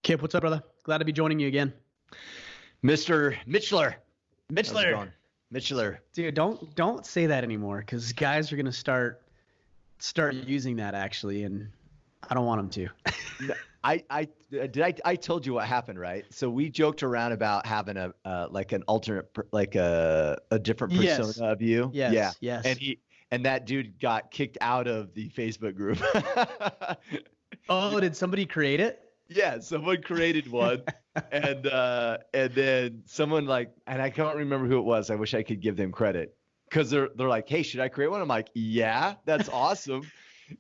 Kip, what's up, brother? Glad to be joining you again. Mr. Mitchler. How's it Mitchler. going? Mitchler. Dude, don't say that anymore because guys are gonna start using that actually, and I don't want them to. No, I told you what happened, right? So we joked around about having like an alternate like a different persona Yes. of you. Yes. Yeah. Yes. And that dude got kicked out of the Facebook group. Oh, did somebody create it? Yeah, someone created one, and then someone and I can't remember who it was. I wish I could give them credit because they're like, "Hey, should I create one?" I'm like, "Yeah, that's awesome,"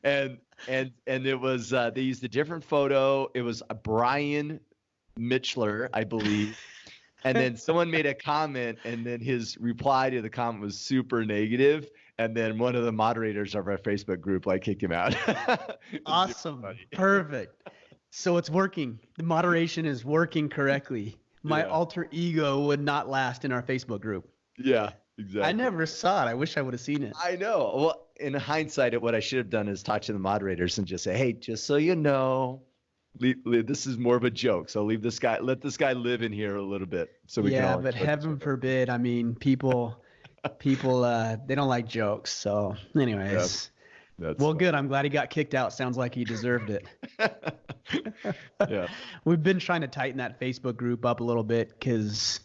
and it was they used a different photo. It was a Brian Mitchler, I believe, and then someone made a comment, and then his reply to the comment was super negative, and then one of the moderators of our Facebook group kicked him out. Awesome. Perfect. So it's working. The moderation is working correctly. My alter ego would not last in our Facebook group. Yeah, exactly. I never saw it. I wish I would have seen it. I know. Well, in hindsight, what I should have done is talk to the moderators and just say, "Hey, just so you know, this is more of a joke. So let this guy live in here a little bit, so we can all." Yeah, but heaven forbid. I mean, people, they don't like jokes. So, anyways, well, fun. good. I'm glad he got kicked out. Sounds like he deserved it. Yeah. We've been trying to tighten that Facebook group up a little bit because,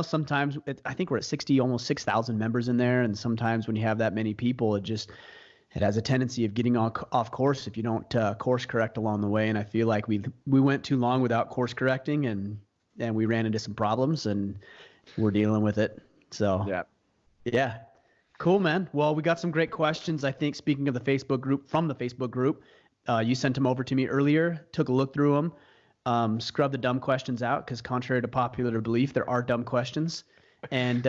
sometimes I think we're at 60, almost 6,000 members in there. And sometimes when you have that many people, it has a tendency of getting off course if you don't course correct along the way. And I feel like we went too long without course correcting and we ran into some problems and we're dealing with it. So, yeah. Cool, man. Well, we got some great questions. I think speaking of the Facebook group, from the Facebook group, you sent them over to me earlier, took a look through them, scrubbed the dumb questions out because contrary to popular belief, there are dumb questions. And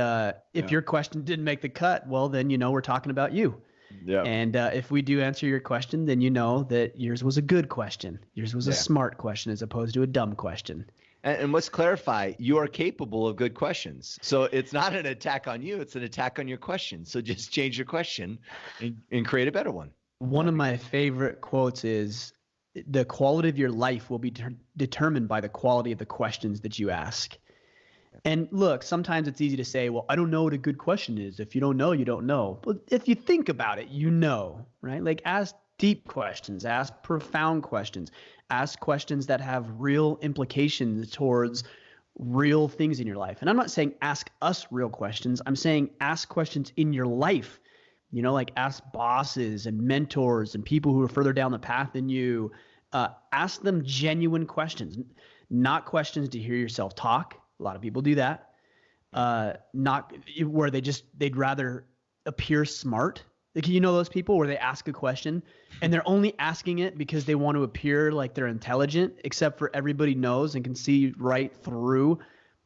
if your question didn't make the cut, well, then we're talking about you. Yeah. And if we do answer your question, then you know that yours was a good question. Yours was a smart question as opposed to a dumb question. And let's clarify, you are capable of good questions. So it's not an attack on you, it's an attack on your question. So just change your question and create a better one. One of my favorite quotes is, the quality of your life will be determined by the quality of the questions that you ask. And look, sometimes it's easy to say, well, I don't know what a good question is. If you don't know, you don't know. But if you think about it, right? Like ask deep questions, ask profound questions, ask questions that have real implications towards real things in your life. And I'm not saying ask us real questions. I'm saying ask questions in your life. Like ask bosses and mentors and people who are further down the path than you. Ask them genuine questions, not questions to hear yourself talk. A lot of people do that. Not where they'd rather appear smart. Like, those people where they ask a question and they're only asking it because they want to appear like they're intelligent, except for everybody knows and can see right through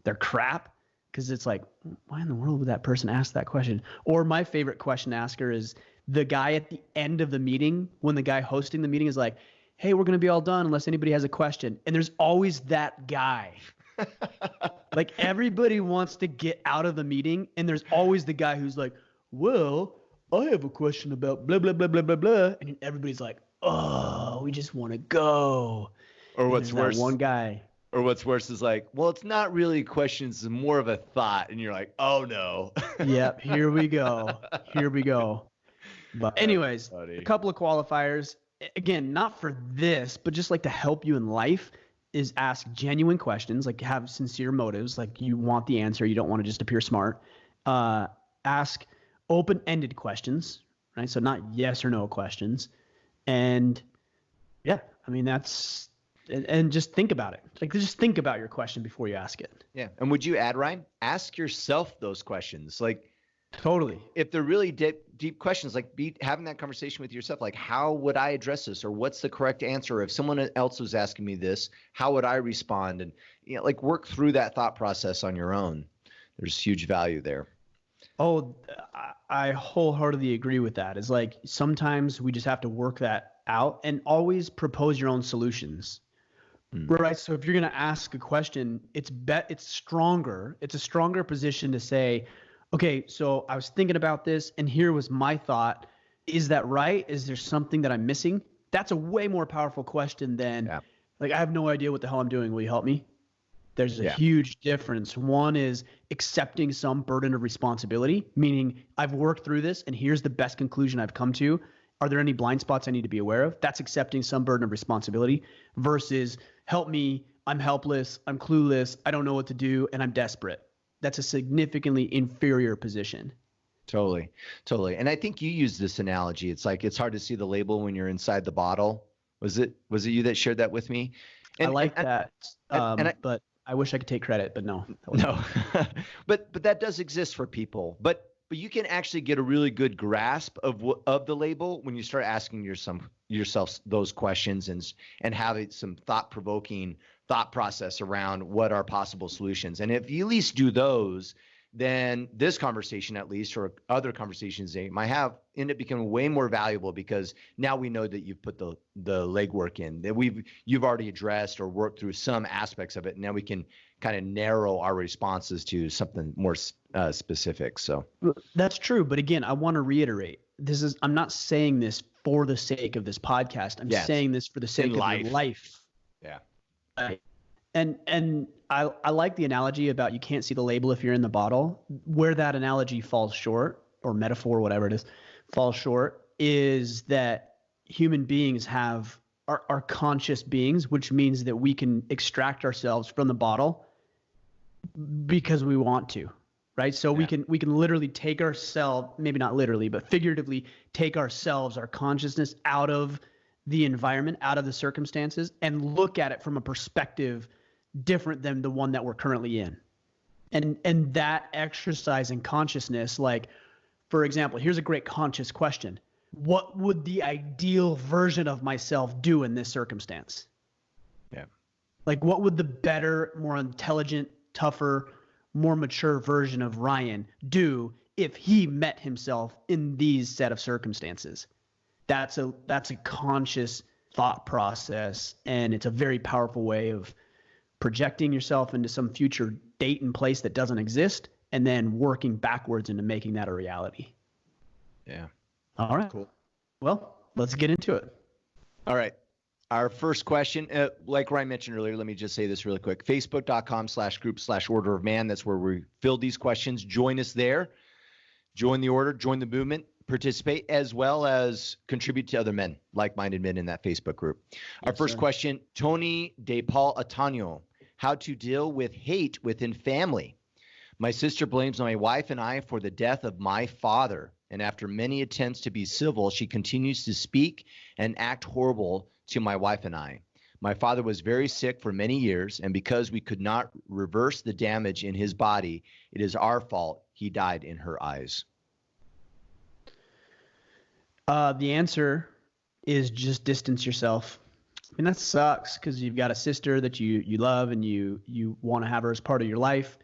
their crap. Because it's like, why in the world would that person ask that question? Or my favorite question asker is the guy at the end of the meeting when the guy hosting the meeting is like, hey, we're going to be all done unless anybody has a question. And there's always that guy. Like everybody wants to get out of the meeting. And there's always the guy who's like, well, I have a question about blah, blah, blah, blah, blah, blah. And everybody's like, oh, we just want to go. Or what's worse, one guy. Or what's worse is like, well, it's not really questions, it's more of a thought. And you're like, oh no. Yep, here we go. But anyways, a couple of qualifiers. Again, not for this, but just like to help you in life is ask genuine questions, like have sincere motives, like you want the answer, you don't want to just appear smart. Ask open-ended questions, right? So not yes or no questions. And yeah, I mean, and just think about it. Like just think about your question before you ask it. Yeah. And would you add, Ryan, ask yourself those questions? Like totally. If they're really deep questions, like having that conversation with yourself, like how would I address this? Or what's the correct answer? If someone else was asking me this, how would I respond? And like work through that thought process on your own. There's huge value there. Oh, I wholeheartedly agree with that. It's like sometimes we just have to work that out and always propose your own solutions. Right. So if you're going to ask a question, it's stronger. It's a stronger position to say, okay, so I was thinking about this and here was my thought. Is that right? Is there something that I'm missing? That's a way more powerful question than Like, I have no idea what the hell I'm doing. Will you help me? There's a Yeah. huge difference. One is accepting some burden of responsibility, meaning I've worked through this and here's the best conclusion I've come to. Are there any blind spots I need to be aware of? That's accepting some burden of responsibility versus help me. I'm helpless. I'm clueless. I don't know what to do and I'm desperate. That's a significantly inferior position. Totally. Totally. And I think you used this analogy. It's like, it's hard to see the label when you're inside the bottle. Was it you that shared that with me? I like that. And But I wish I could take credit, but no. no, but that does exist for people. But you can actually get a really good grasp of the label when you start asking yourself those questions and having some thought-provoking thought process around what are possible solutions. And if you at least do those, then this conversation, at least, or other conversations they might have, end up becoming way more valuable because now we know that you've put the legwork in, that you've already addressed or worked through some aspects of it. And now we can kind of narrow our responses to something more specific. So that's true. But again, I want to reiterate, I'm not saying this for the sake of this podcast. I'm saying this for the sake of your life. Yeah. Right. And I like the analogy about you can't see the label if you're in the bottle. Where that analogy falls short, or metaphor, whatever it is, falls short, is that human beings are conscious beings, which means that we can extract ourselves from the bottle because we want to, right? So we can literally take ourselves, maybe not literally, but figuratively take ourselves, our consciousness out of the environment, out of the circumstances, and look at it from a perspective different than the one that we're currently in. And that exercise in consciousness, like, for example, here's a great conscious question. What would the ideal version of myself do in this circumstance? Yeah. Like, what would the better, more intelligent, tougher, more mature version of Ryan do if he met himself in these set of circumstances? That's a conscious thought process, and it's a very powerful way of projecting yourself into some future date and place that doesn't exist, and then working backwards into making that a reality. Yeah. All right. Cool. Well, let's get into it. All right. Our first question, like Ryan mentioned earlier, let me just say this really quick. Facebook.com/group/Order of Man. That's where we filled these questions. Join us there. Join the order, join the movement, participate, as well as contribute to other men, like-minded men in that Facebook group. Our first question, Tony De Paul Atano. How to deal with hate within family. My sister blames my wife and I for the death of my father. And after many attempts to be civil, she continues to speak and act horrible to my wife and I. My father was very sick for many years, and because we could not reverse the damage in his body, it is our fault he died in her eyes. The answer is just distance yourself. I mean, that sucks because you've got a sister that you love and you want to have her as part of your life.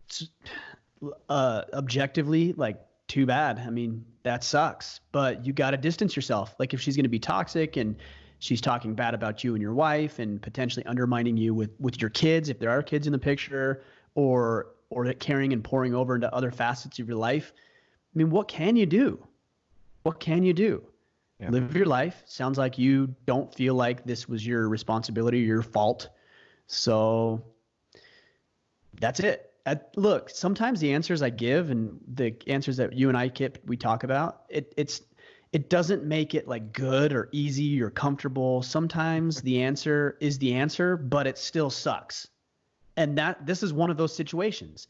It's, objectively, like, too bad. I mean, that sucks, but you got to distance yourself. Like, if she's going to be toxic and she's talking bad about you and your wife and potentially undermining you with your kids, if there are kids in the picture, or carrying and pouring over into other facets of your life, I mean, what can you do? What can you do? Yeah. Live your life. Sounds like you don't feel like this was your responsibility or your fault. So that's it. Look, sometimes the answers I give and the answers that you and I, Kip, we talk about, it doesn't make it like good or easy or comfortable. Sometimes the answer is the answer, but it still sucks. And this is one of those situations.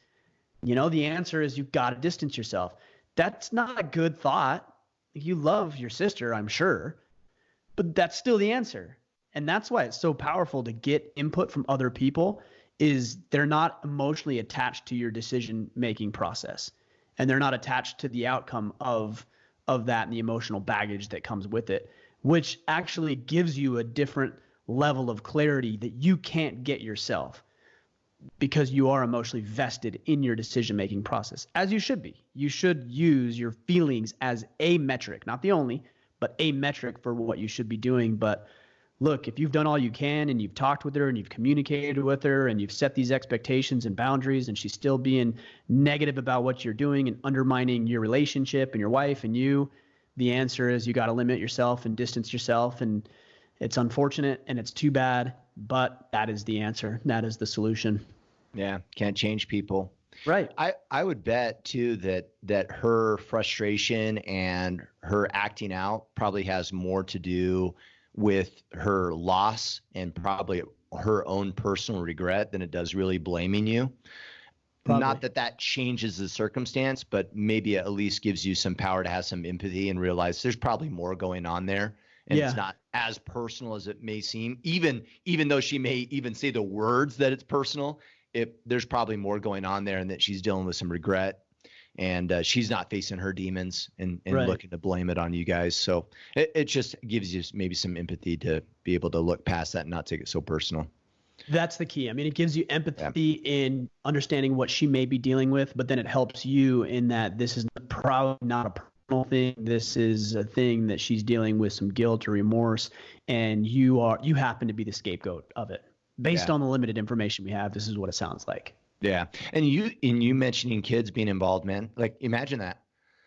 You know, the answer is you've got to distance yourself. That's not a good thought. You love your sister, I'm sure, but that's still the answer. And that's why it's so powerful to get input from other people, is they're not emotionally attached to your decision-making process, and they're not attached to the outcome of that and the emotional baggage that comes with it, which actually gives you a different level of clarity that you can't get yourself, because you are emotionally vested in your decision-making process, as you should be. You should use your feelings as a metric, not the only, but a metric for what you should be doing. But look, if you've done all you can and you've talked with her and you've communicated with her and you've set these expectations and boundaries, and she's still being negative about what you're doing and undermining your relationship and your wife and you, the answer is you got to limit yourself and distance yourself and It's unfortunate and it's too bad, but that is the answer. That is the solution. Yeah, can't change people. Right. I would bet too that her frustration and her acting out probably has more to do with her loss and probably her own personal regret than it does really blaming you. Probably. Not that that changes the circumstance, but maybe at least gives you some power to have some empathy and realize there's probably more going on there. And Yeah. it's not as personal as it may seem, even though she may even say the words that it's personal. There's probably more going on there, and that she's dealing with some regret, and she's not facing her demons and Right. looking to blame it on you guys. So it just gives you maybe some empathy to be able to look past that and not take it so personal. That's the key. I mean, it gives you empathy in understanding what she may be dealing with, but then it helps you in that this is probably not a personal thing. This is a thing that she's dealing with some guilt or remorse, and you happen to be the scapegoat of it. Based on the limited information we have, this is what it sounds like. Yeah. And you mentioning kids being involved, man, like imagine that.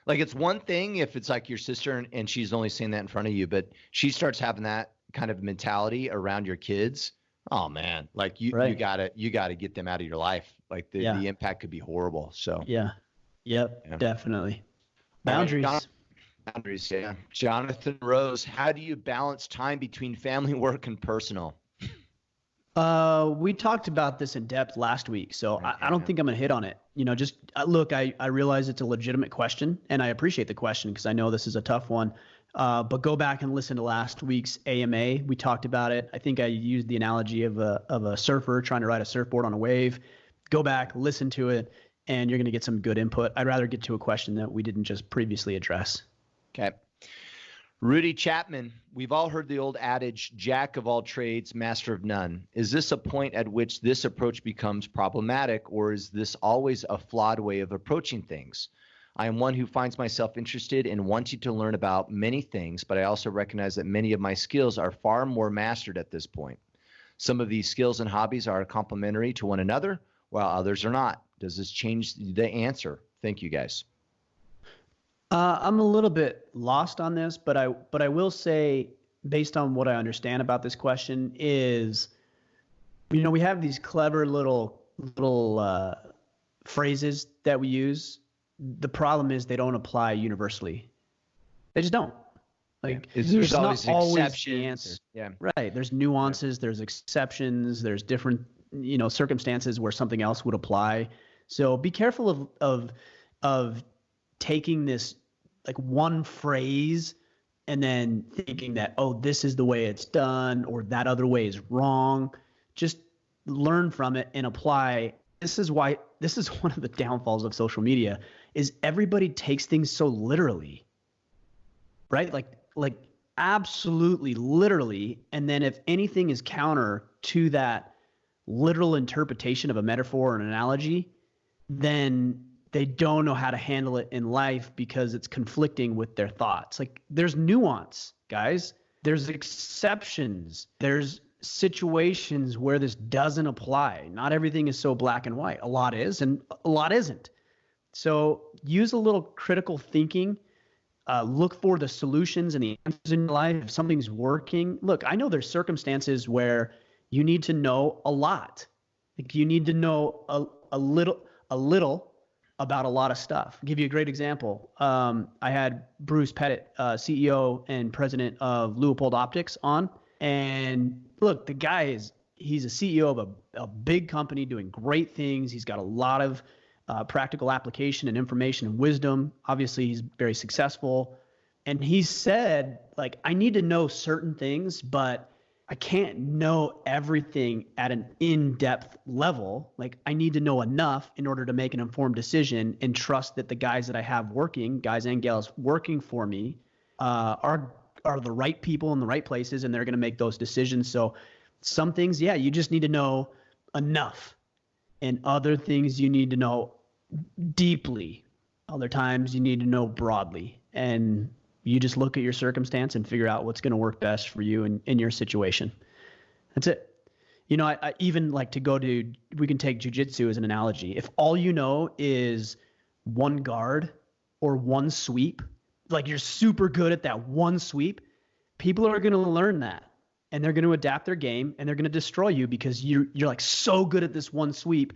Like it's one thing if it's like your sister and she's only saying that in front of you, but she starts having that kind of mentality around your kids. Oh man, like you gotta get them out of your life. Like the impact could be horrible. So definitely. Boundaries. Right, boundaries, yeah. Jonathan Rose, how do you balance time between family, work, and personal? We talked about this in depth last week, so I don't think I'm gonna hit on it. Just look, I realize it's a legitimate question, and I appreciate the question because I know this is a tough one. But go back and listen to last week's AMA. We talked about it. I think I used the analogy of a surfer trying to ride a surfboard on a wave. Go back, listen to it, and you're gonna get some good input. I'd rather get to a question that we didn't just previously address. Okay. Rudy Chapman, we've all heard the old adage, jack of all trades, master of none. Is this a point at which this approach becomes problematic, or is this always a flawed way of approaching things? I am one who finds myself interested in wanting to learn about many things, but I also recognize that many of my skills are far more mastered at this point. Some of these skills and hobbies are complementary to one another, while others are not. Does this change the answer? Thank you, guys. I'm a little bit lost on this, but I will say, based on what I understand about this question, is, we have these clever little phrases that we use. The problem is they don't apply universally. They just don't. There's not always the answer. Yeah. Right. There's nuances. There's exceptions. There's different circumstances where something else would apply. So be careful of taking this like one phrase and then thinking that, oh, this is the way it's done or that other way is wrong. Just learn from it and apply. This is one of the downfalls of social media is everybody takes things so literally, right? Like absolutely literally. And then if anything is counter to that literal interpretation of a metaphor or an analogy, then they don't know how to handle it in life because it's conflicting with their thoughts. Like there's nuance, guys. There's exceptions. There's situations where this doesn't apply. Not everything is so black and white. A lot is and a lot isn't. So use a little critical thinking. Look for the solutions and the answers in your life. If something's working, look, I know there's circumstances where you need to know a lot. Like you need to know a little about a lot of stuff. I'll give you a great example. I had Bruce Pettit, CEO and president of Leupold Optics on. And look, the guy he's a CEO of a big company doing great things. He's got a lot of practical application and information and wisdom. Obviously, he's very successful. And he said, like, I need to know certain things, but I can't know everything at an in-depth level. Like I need to know enough in order to make an informed decision and trust that the guys that I have working, guys and gals working for me, are the right people in the right places, and they're going to make those decisions. So some things, you just need to know enough, and other things you need to know deeply. Other times you need to know broadly, and you just look at your circumstance and figure out what's going to work best for you in your situation. That's it. I even like to we can take jujitsu as an analogy. If all you know is one guard or one sweep, like you're super good at that one sweep, people are going to learn that. and they're going to adapt their game, and they're going to destroy you because you're like so good at this one sweep,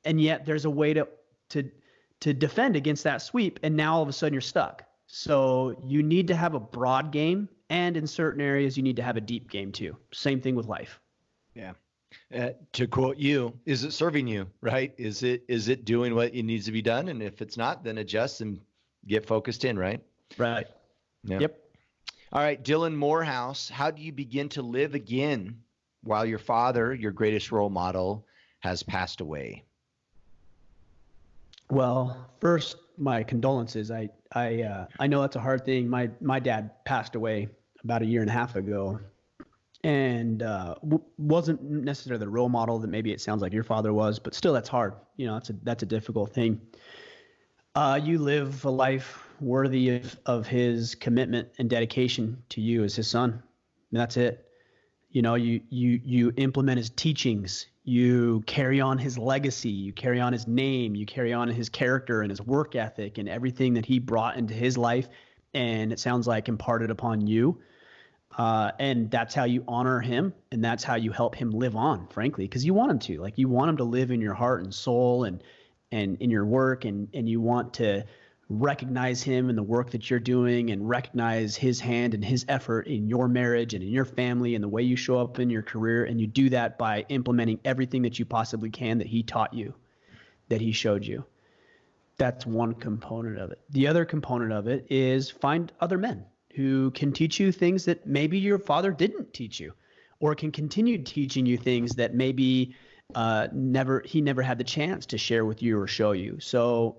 and yet there's a way to defend against that sweep, and now all of a sudden you're stuck. So you need to have a broad game, and in certain areas you need to have a deep game too. Same thing with life. Yeah. To quote you, is it serving you, right? Is it doing what it needs to be done? And if it's not, then adjust and get focused in, right? Right. Yeah. Yep. All right, Dylan Morehouse, how do you begin to live again while your father, your greatest role model, has passed away? Well, first, my condolences. I know that's a hard thing. My dad passed away about 1.5 years ago, and wasn't necessarily the role model that maybe it sounds like your father was, but still, that's hard. You know, that's a difficult thing. You live a life worthy of his commitment and dedication to you as his son. And that's it. You know, you implement his teachings, you carry on his legacy, you carry on his name, you carry on his character and his work ethic and everything that he brought into his life. And it sounds like imparted upon you. And that's how you honor him, and that's how you help him live on, frankly, because you want him to. Like, you want him to live in your heart and soul and in your work, and you want to recognize him and the work that you're doing, and recognize his hand and his effort in your marriage and in your family and the way you show up in your career. And you do that by implementing everything that you possibly can that he taught you, that he showed you. That's one component of it. The other component of it is find other men who can teach you things that maybe your father didn't teach you, or can continue teaching you things that maybe he never had the chance to share with you or show you. So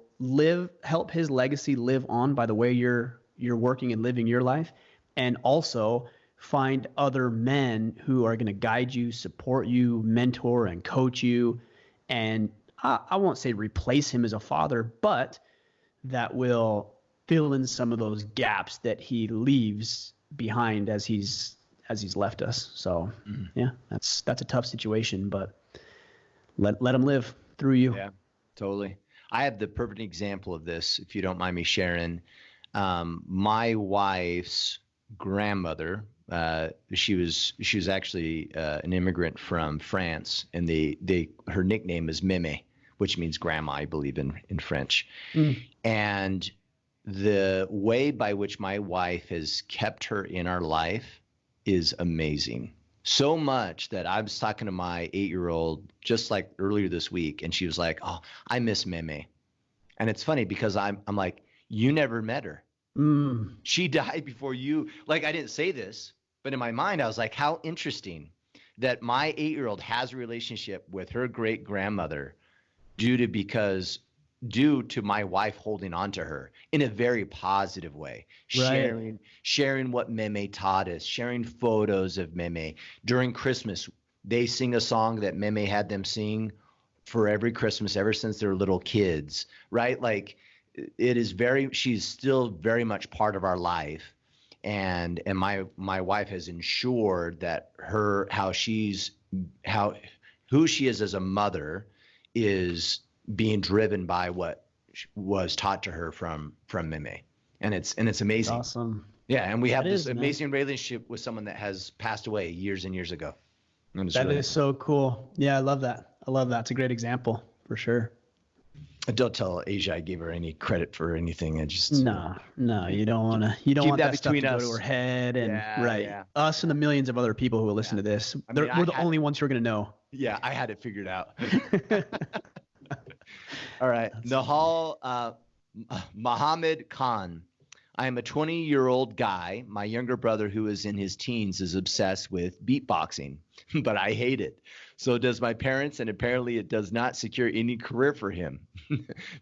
help his legacy live on by the way you're working and living your life, and also find other men who are going to guide you, support you, mentor and coach you. And I won't say replace him as a father, but that will fill in some of those gaps that he leaves behind as he's left us. So yeah, that's a tough situation, but let him live through you. Yeah, totally. I have the perfect example of this, if you don't mind me sharing. My wife's grandmother, she was actually an immigrant from France, and her nickname is Meme, which means grandma, I believe, in French. And the way by which my wife has kept her in our life is amazing. So much that I was talking to my 8-year-old just like earlier this week, and she was like, "Oh, I miss Meme." And it's funny because I'm like, "You never met her. She died before you." Like, I didn't say this, but in my mind I was like, how interesting that my 8-year-old has a relationship with her great grandmother due to my wife holding on to her in a very positive way, Right. sharing what Meme taught us, sharing photos of Meme. During Christmas, they sing a song that Meme had them sing for every Christmas ever since they were little kids, right? Like, she's still very much part of our life. And my wife has ensured that who she is as a mother is being driven by what was taught to her from Meme. And it's amazing. Awesome. Yeah. And we have this amazing relationship with someone that has passed away years and years ago. That is so cool. Yeah. I love that. It's a great example for sure. Don't tell Asia I gave her any credit for anything. No, you don't want that stuff to go to her head, and us and the millions of other people who will listen to this. We're the only ones who are going to know. Yeah. I had it figured out. All right. Nahal Muhammad Khan. I am a 20-year-old guy. My younger brother, who is in his teens, is obsessed with beatboxing, but I hate it. So does my parents, and apparently it does not secure any career for him.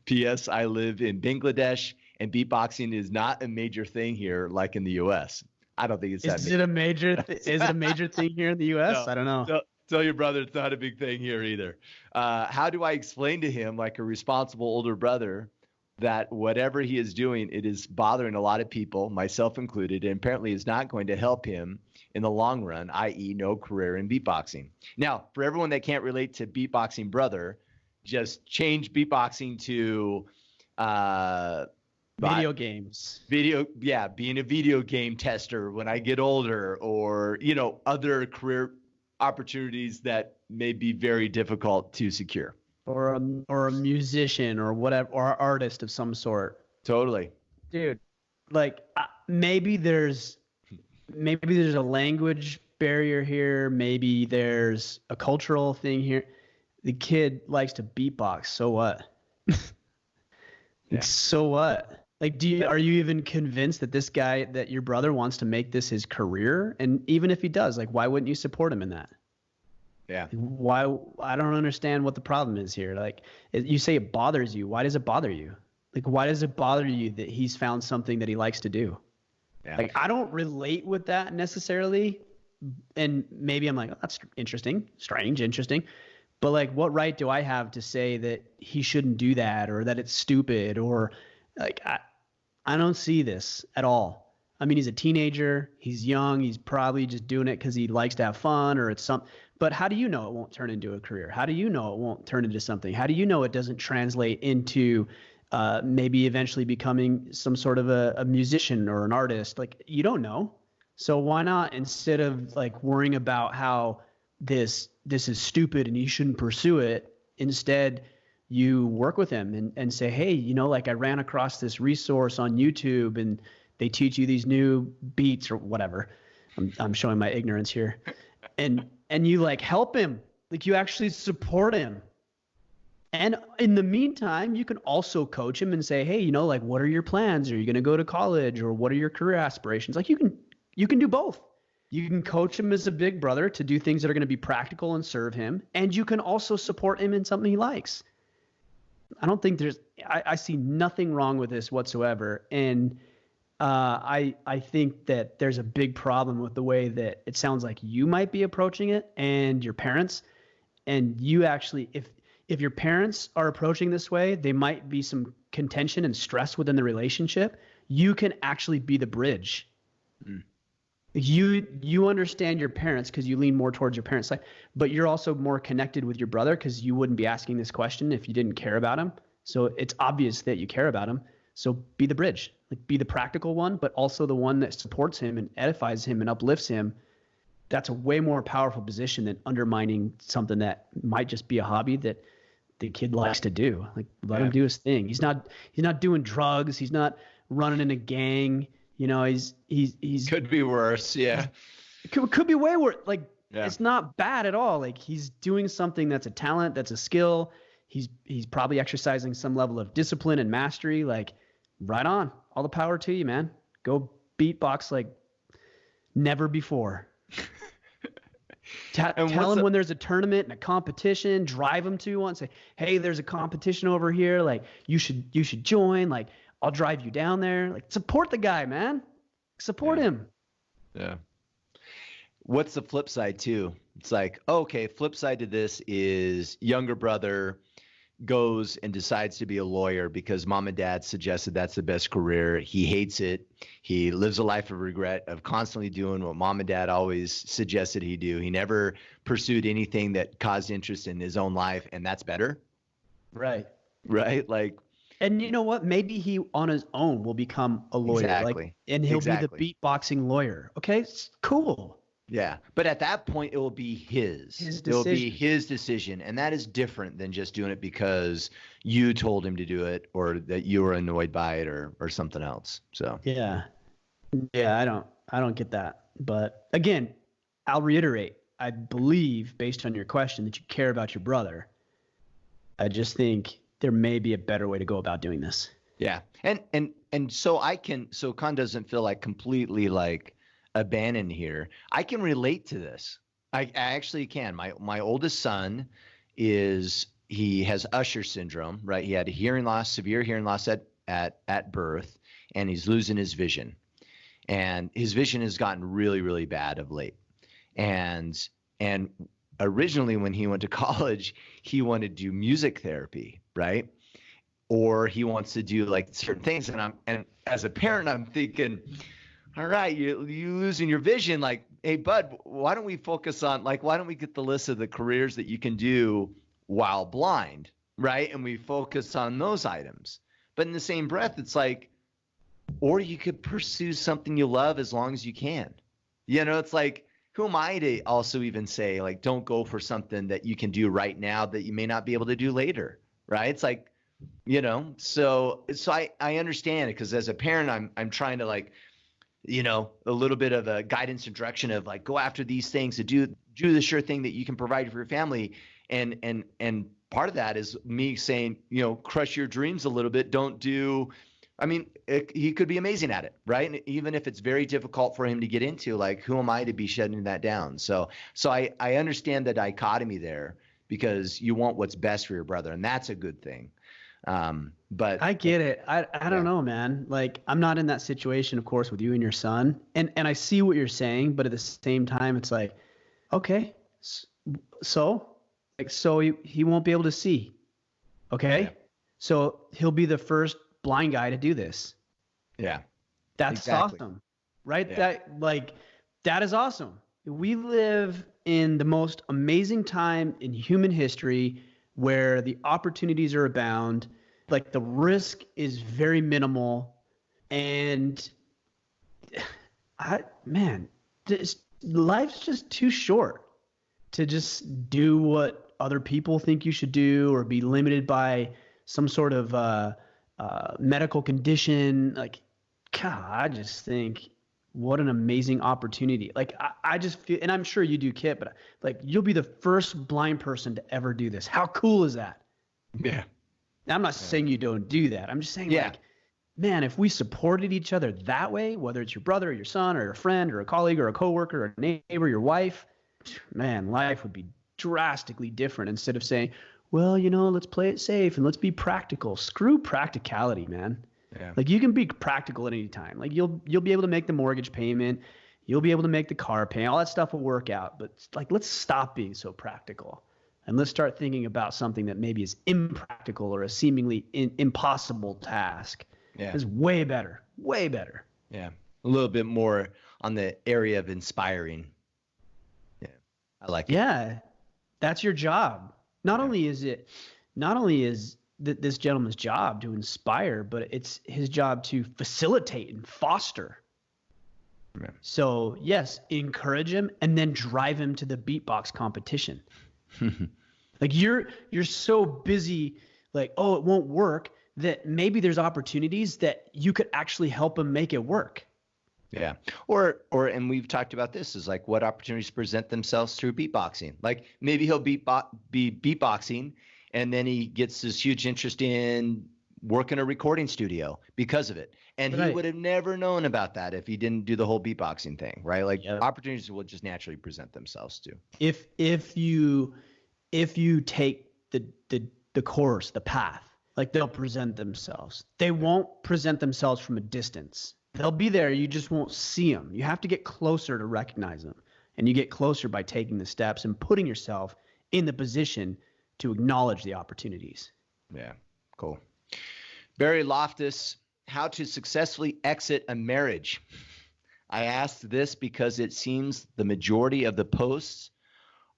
P.S. I live in Bangladesh, and beatboxing is not a major thing here like in the U.S. I don't think it's that Is it a major thing here in the U.S.? No. I don't know. Tell your brother it's not a big thing here either. How do I explain to him, like a responsible older brother, that whatever he is doing, it is bothering a lot of people, myself included, and apparently is not going to help him in the long run, i.e. no career in beatboxing. Now, for everyone that can't relate to beatboxing brother, just change beatboxing to Video games. Being a video game tester when I get older, or, other career opportunities that may be very difficult to secure. Or a musician or whatever, or an artist of some sort. Totally. Dude, like maybe there's a language barrier here. Maybe there's a cultural thing here. The kid likes to beatbox. So what? Yeah. So what? Like, are you even convinced that your brother wants to make this his career? And even if he does, like, why wouldn't you support him in that? Yeah. Why? I don't understand what the problem is here. Like, you say it bothers you. Why does it bother you? Like, why does it bother you that he's found something that he likes to do? Yeah. Like, I don't relate with that necessarily. And maybe I'm like, oh, that's interesting, strange, interesting. But like, what right do I have to say that he shouldn't do that, or that it's stupid, or like, I don't see this at all. I mean, he's a teenager, he's young, he's probably just doing it because he likes to have fun, or it's something. But how do you know it won't turn into a career? How do you know it won't turn into something? How do you know it doesn't translate into maybe eventually becoming some sort of a musician or an artist? Like, you don't know. So why not, instead of like worrying about how this is stupid and you shouldn't pursue it, instead you work with him and say, hey, like, I ran across this resource on YouTube and they teach you these new beats or whatever. I'm showing my ignorance here. And you like help him, like you actually support him. And in the meantime, you can also coach him and say, hey, like, what are your plans? Are you going to go to college, or what are your career aspirations? Like, you can do both. You can coach him as a big brother to do things that are going to be practical and serve him. And you can also support him in something he likes. I don't think I see nothing wrong with this whatsoever. And I think that there's a big problem with the way that it sounds like you might be approaching it, and your parents. And you actually, if your parents are approaching this way, they might be some contention and stress within the relationship. You can actually be the bridge. Mm. You understand your parents because you lean more towards your parents' side, but you're also more connected with your brother because you wouldn't be asking this question if you didn't care about him. So it's obvious that you care about him. So be the bridge, like be the practical one, but also the one that supports him and edifies him and uplifts him. That's a way more powerful position than undermining something that might just be a hobby that the kid likes to do. Like, let him do his thing. He's not doing drugs. He's not running in a gang. He's could be worse. Yeah. Could be way worse. Like, It's not bad at all. Like, he's doing something that's a talent, that's a skill. He's probably exercising some level of discipline and mastery. Like, right on. All the power to you, man. Go beatbox like never before. Tell him when there's a tournament and a competition, drive him to one, say, hey, there's a competition over here. Like, you should join. Like, I'll drive you down there. Like, support the guy, man. Support him. Yeah. What's the flip side too? It's like, okay, flip side to this is younger brother goes and decides to be a lawyer because mom and dad suggested that's the best career. He hates it. He lives a life of regret of constantly doing what mom and dad always suggested he do. He never pursued anything that caused interest in his own life, and that's better. Right. Like, and you know what? Maybe he on his own will become a lawyer. Exactly. And he'll be the beatboxing lawyer. Okay, it's cool. Yeah, but at that point, it will be his. It will be his decision, and that is different than just doing it because you told him to do it, or that you were annoyed by it, or something else. So yeah, I don't get that. But again, I'll reiterate. I believe, based on your question, that you care about your brother. I just think there may be a better way to go about doing this. Yeah, and so Khan doesn't feel like completely like abandoned here. I can relate to this. I actually can. My oldest son he has Usher syndrome, right? He had a hearing loss, severe hearing loss at birth, and he's losing his vision. And his vision has gotten really, really bad of late. And originally when he went to college, he wanted to do music therapy, right? Or he wants to do like certain things. And as a parent, I'm thinking, all right, you losing your vision, like, hey, bud, why don't we focus on, like, why don't we get the list of the careers that you can do while blind, right? And we focus on those items. But in the same breath, it's like, or you could pursue something you love as long as you can. It's like, who am I to also even say, like, don't go for something that you can do right now that you may not be able to do later, right? It's like, so I understand it, because as a parent, I'm trying to, like, a little bit of a guidance and direction of, like, go after these things to do the sure thing that you can provide for your family. And part of that is me saying, crush your dreams a little bit. He could be amazing at it, right? And even if it's very difficult for him to get into, like, who am I to be shutting that down? So I understand the dichotomy there, because you want what's best for your brother, and that's a good thing. But I get it. I don't know, man. Like, I'm not in that situation, of course, with you and your son. And I see what you're saying, but at the same time, it's like, okay, so he won't be able to see. Okay. Yeah. So he'll be the first blind guy to do this. Yeah. That's Exactly. awesome. Right? Yeah. That is awesome. We live in the most amazing time in human history, where the opportunities are abound, like the risk is very minimal, and life's just too short to just do what other people think you should do, or be limited by some sort of medical condition. Like, God, I just think, what an amazing opportunity. Like, I just feel, and I'm sure you do, Kit, but like, you'll be the first blind person to ever do this. How cool is that? Yeah. Now, I'm not saying you don't do that. I'm just saying, Yeah. like, man, if we supported each other that way, whether it's your brother or your son or a friend or a colleague or a coworker or a neighbor, your wife, man, life would be drastically different, instead of saying, well, let's play it safe and let's be practical. Screw practicality, man. Yeah. Like, you can be practical at any time. Like, you'll be able to make the mortgage payment, you'll be able to make the car payment, all that stuff will work out. But, like, let's stop being so practical, and let's start thinking about something that maybe is impractical or a seemingly impossible task. Yeah. It's way better, way better. Yeah. A little bit more on the area of inspiring. Yeah. I like it. Yeah, that's your job. Not only is this gentleman's job to inspire, but it's his job to facilitate and foster. Yeah. So yes, encourage him and then drive him to the beatbox competition. Like, you're so busy, like, oh, it won't work, that maybe there's opportunities that you could actually help him make it work. Yeah. And we've talked about this, is like, what opportunities present themselves through beatboxing. Like, maybe he'll be beatboxing, and then he gets this huge interest in working a recording studio because of it. And he would have never known about that if he didn't do the whole beatboxing thing, right? Like, opportunities will just naturally present themselves too. If you take the course, the path, like, they'll present themselves. They won't present themselves from a distance. They'll be there. You just won't see them. You have to get closer to recognize them. And you get closer by taking the steps and putting yourself in the position to acknowledge the opportunities. Yeah. Cool. Barry Loftus, how to successfully exit a marriage. I asked this because it seems the majority of the posts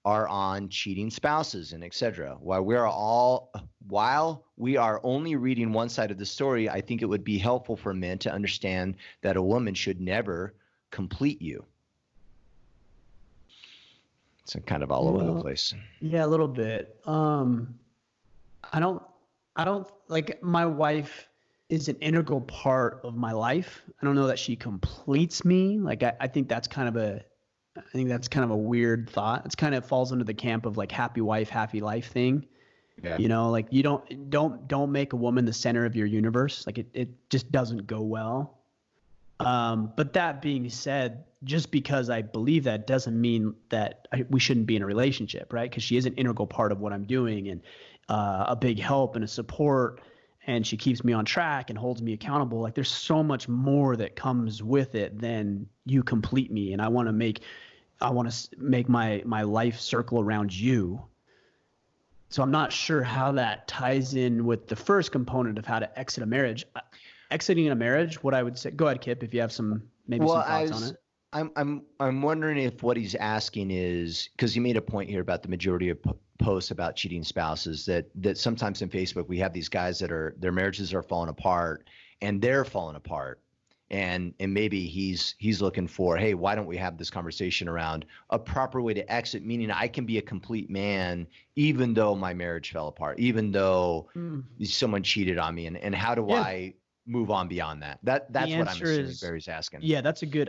are on cheating spouses and etc. While we are only reading one side of the story, I think it would be helpful for men to understand that a woman should never complete you. It's kind of all over the place. Yeah, a little bit. I don't like, my wife is an integral part of my life. I don't know that she completes me. Like, I think that's kind of a weird thought. It's kind of falls under the camp of, like, happy wife, happy life thing. Yeah. Like, you don't make a woman the center of your universe. Like, it just doesn't go well. But that being said, just because I believe that doesn't mean that we shouldn't be in a relationship, right? Because she is an integral part of what I'm doing, and a big help and a support, and she keeps me on track and holds me accountable. Like, there's so much more that comes with it than you complete me, and I want to make my life circle around you. So I'm not sure how that ties in with the first component of how to exit a marriage. Exiting a marriage, what I would say, go ahead, Kip, if you have some thoughts on it. I'm wondering if what he's asking is, because you made a point here about the majority of posts about cheating spouses, that sometimes in Facebook we have these guys that their marriages are falling apart and they're falling apart. And maybe he's looking for, hey, why don't we have this conversation around a proper way to exit, meaning I can be a complete man even though my marriage fell apart, even though someone cheated on me, and how do I move on beyond that? That's what I'm assuming Barry's asking. Yeah,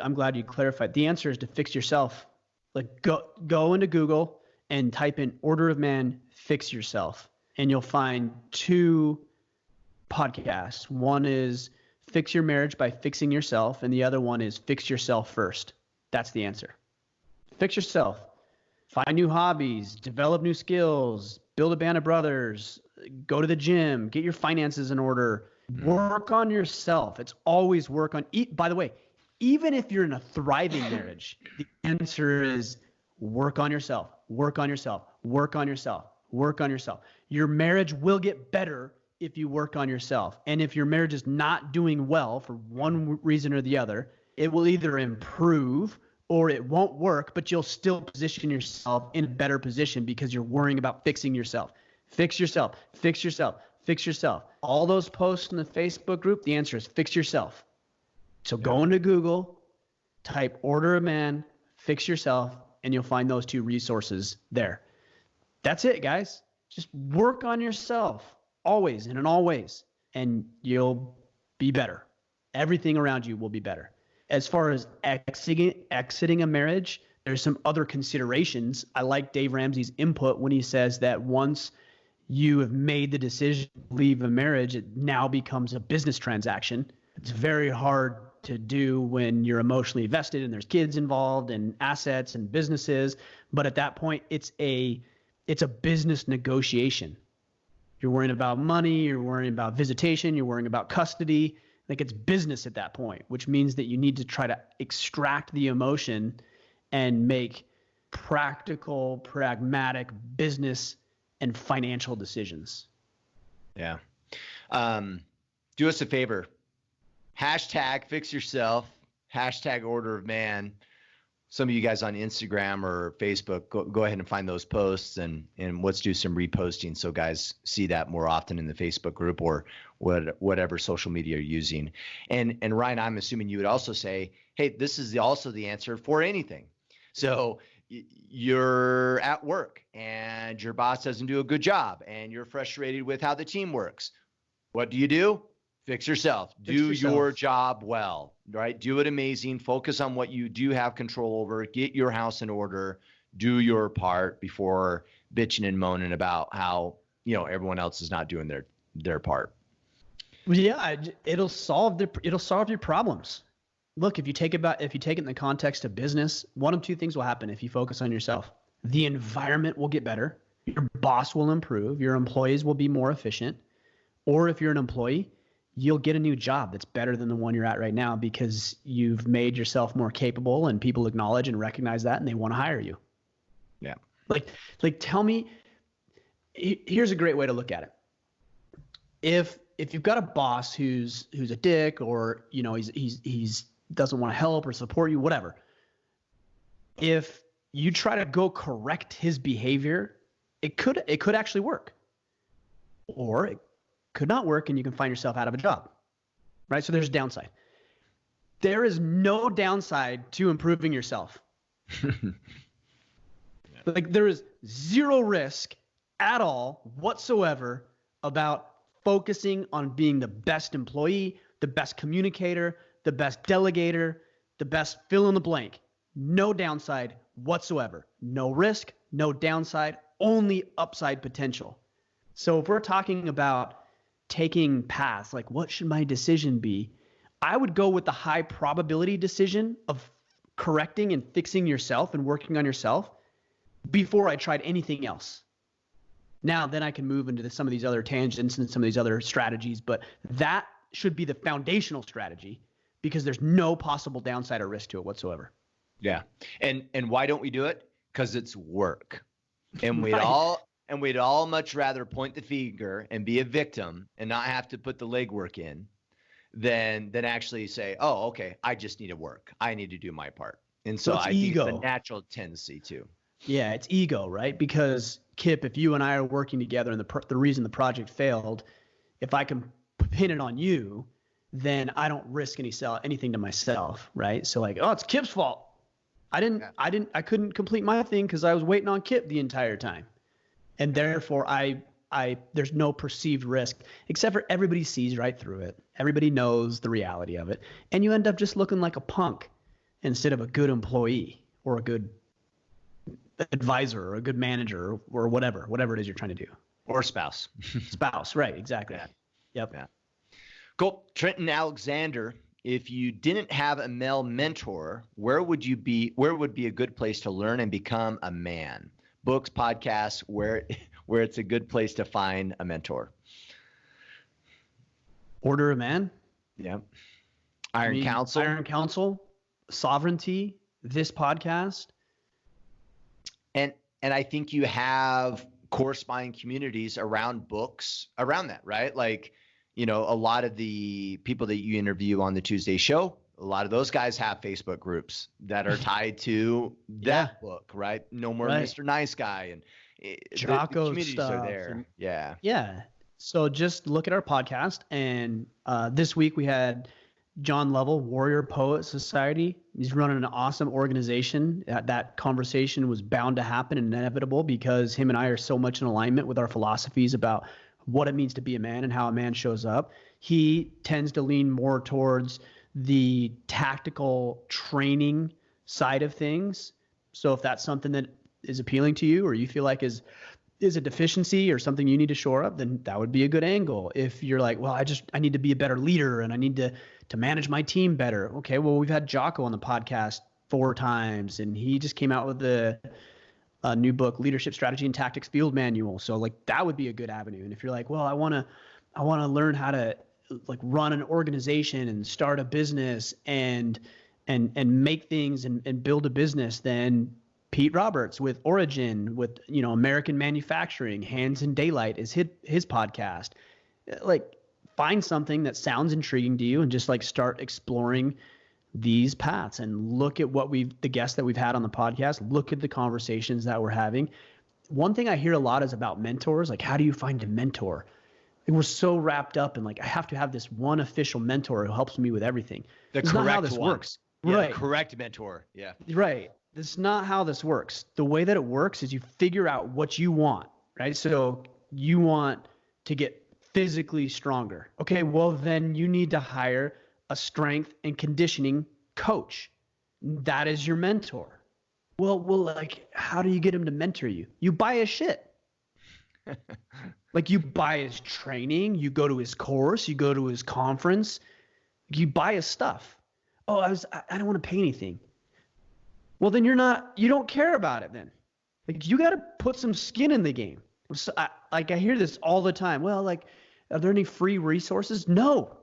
I'm glad you clarified. The answer is to fix yourself. Like go into Google and type in Order of Man, fix yourself, and you'll find 2 podcasts. One is Fix Your Marriage by Fixing Yourself, and the other one is Fix Yourself First. That's the answer. Fix yourself. Find new hobbies, develop new skills, build a band of brothers, go to the gym, get your finances in order, work on yourself. It's always work on. By the way, even if you're in a thriving marriage, the answer is work on yourself, work on yourself, work on yourself, work on yourself. Your marriage will get better if you work on yourself. And if your marriage is not doing well for one reason or the other, it will either improve or it won't work, but you'll still position yourself in a better position because you're worrying about fixing yourself. Fix yourself, fix yourself, fix yourself. All those posts in the Facebook group, the answer is fix yourself. So go into Google, type Order of Man, fix yourself, and you'll find those 2 resources there. That's it, guys. Just work on yourself. Always and in all ways, and you'll be better. Everything around you will be better. As far as exiting a marriage, there's some other considerations. I like Dave Ramsey's input when he says that once you have made the decision to leave a marriage, it now becomes a business transaction. It's very hard to do when you're emotionally vested and there's kids involved and assets and businesses. But at that point, it's a business negotiation. You're worrying about money, you're worrying about visitation, you're worrying about custody. Like, it's business at that point, which means that you need to try to extract the emotion and make practical, pragmatic business and financial decisions. Yeah. Do us a favor. Hashtag fix yourself, hashtag Order of Man. Some of you guys on Instagram or Facebook, go ahead and find those posts and let's do some reposting so guys see that more often in the Facebook group or whatever social media you're using. And Ryan, I'm assuming you would also say, hey, this is also the answer for anything. So you're at work and your boss doesn't do a good job and you're frustrated with how the team works. What do? Fix yourself. Do your job well, right? Do it amazing. Focus on what you do have control over. Get your house in order. Do your part before bitching and moaning about how, everyone else is not doing their part. Yeah, it'll solve your problems. Look, if you take it in the context of business, one of 2 things will happen if you focus on yourself. The environment will get better. Your boss will improve. Your employees will be more efficient. Or if you're an employee, you'll get a new job that's better than the one you're at right now because you've made yourself more capable and people acknowledge and recognize that and they want to hire you. Yeah. Like tell me, here's a great way to look at it. If you've got a boss who's a dick or, he's doesn't want to help or support you, whatever. If you try to go correct his behavior, it could actually work. Or it could not work and you can find yourself out of a job, right? So there's a downside. There is no downside to improving yourself. Like, there is zero risk at all whatsoever about focusing on being the best employee, the best communicator, the best delegator, the best fill in the blank. No downside whatsoever. No risk, no downside, only upside potential. So if we're talking about taking paths, like what should my decision be? I would go with the high probability decision of correcting and fixing yourself and working on yourself before I tried anything else. Now, then I can move into some of these other tangents and some of these other strategies, but that should be the foundational strategy because there's no possible downside or risk to it whatsoever. Yeah. And why don't we do it? Because it's work. And we'd all much rather point the finger and be a victim and not have to put the legwork in than actually say, oh, okay, I just need to work. I need to do my part. And so I think it's a natural tendency too. Yeah, it's ego, right? Because Kip, if you and I are working together and the reason the project failed, if I can pin it on you, then I don't risk anything to myself, right? So like, oh, it's Kip's fault. I couldn't complete my thing because I was waiting on Kip the entire time. And therefore there's no perceived risk, except for everybody sees right through it. Everybody knows the reality of it. And you end up just looking like a punk instead of a good employee or a good advisor or a good manager or whatever it is you're trying to do. Or spouse. Spouse, right, exactly. Yeah. Yep. Yeah. Cool. Trenton Alexander, if you didn't have a male mentor, where would be a good place to learn and become a man? Books, podcasts, where it's a good place to find a mentor. Order of Man. Yeah. Iron Council, Sovereignty, this podcast. And I think you have corresponding communities around books around that, right? Like, a lot of the people that you interview on the Tuesday show, a lot of those guys have Facebook groups that are tied to that book, right? No More Mr. Nice Guy, and Jocko the communities stuff are there. Yeah. So just look at our podcast, and this week we had John Lovell, Warrior Poet Society. He's running an awesome organization. That conversation was bound to happen and inevitable because him and I are so much in alignment with our philosophies about what it means to be a man and how a man shows up. He tends to lean more towards the tactical training side of things. So if that's something that is appealing to you or you feel like is a deficiency or something you need to shore up, then that would be a good angle. If you're like, well, I need to be a better leader and I need to manage my team better. Okay, well, we've had Jocko on the podcast 4 times, and he just came out with a new book, Leadership Strategy and Tactics Field Manual. So like that would be a good avenue. And if you're like, well, I want to learn how to like run an organization and start a business and make things and build a business, then Pete Roberts with Origin, with American Manufacturing, Hands in Daylight is his podcast. Like find something that sounds intriguing to you and just like start exploring these paths and look at the guests that we've had on the podcast, look at the conversations that we're having. One thing I hear a lot is about mentors. Like, how do you find a mentor? Like, we're so wrapped up in like, I have to have this one official mentor who helps me with everything. That's not how this this one. Works. Yeah, Right. The correct mentor. Yeah. Right. That's not how this works. The way that it works is you figure out what you want, right? So you want to get physically stronger. Okay, well, then you need to hire a strength and conditioning coach. That is your mentor. Well, like, how do you get him to mentor you? You buy his shit. Like, you buy his training, you go to his course, you go to his conference, you buy his stuff. Oh, I don't want to pay anything. Well, then you don't care about it then. Like, you got to put some skin in the game. So I hear this all the time. Well, like, are there any free resources? No.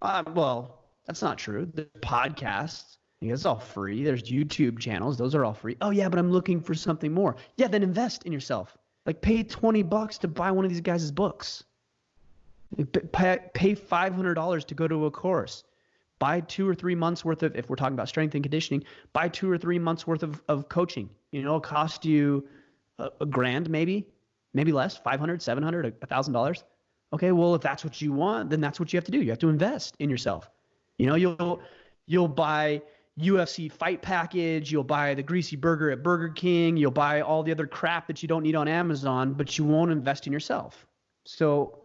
Well, that's not true. The podcasts, it's all free. There's YouTube channels. Those are all free. Oh, yeah, but I'm looking for something more. Yeah, then invest in yourself. Like, pay $20 to buy one of these guys' books. Pay $500 to go to a course. Buy 2 or 3 months worth of, if we're talking about strength and conditioning, buy 2 or 3 months worth of coaching. It'll cost you $1,000 maybe less, $500, $700, $1,000. Okay, well, if that's what you want, then that's what you have to do. You have to invest in yourself. You'll buy UFC fight package, you'll buy the greasy burger at Burger King, you'll buy all the other crap that you don't need on Amazon, but you won't invest in yourself. So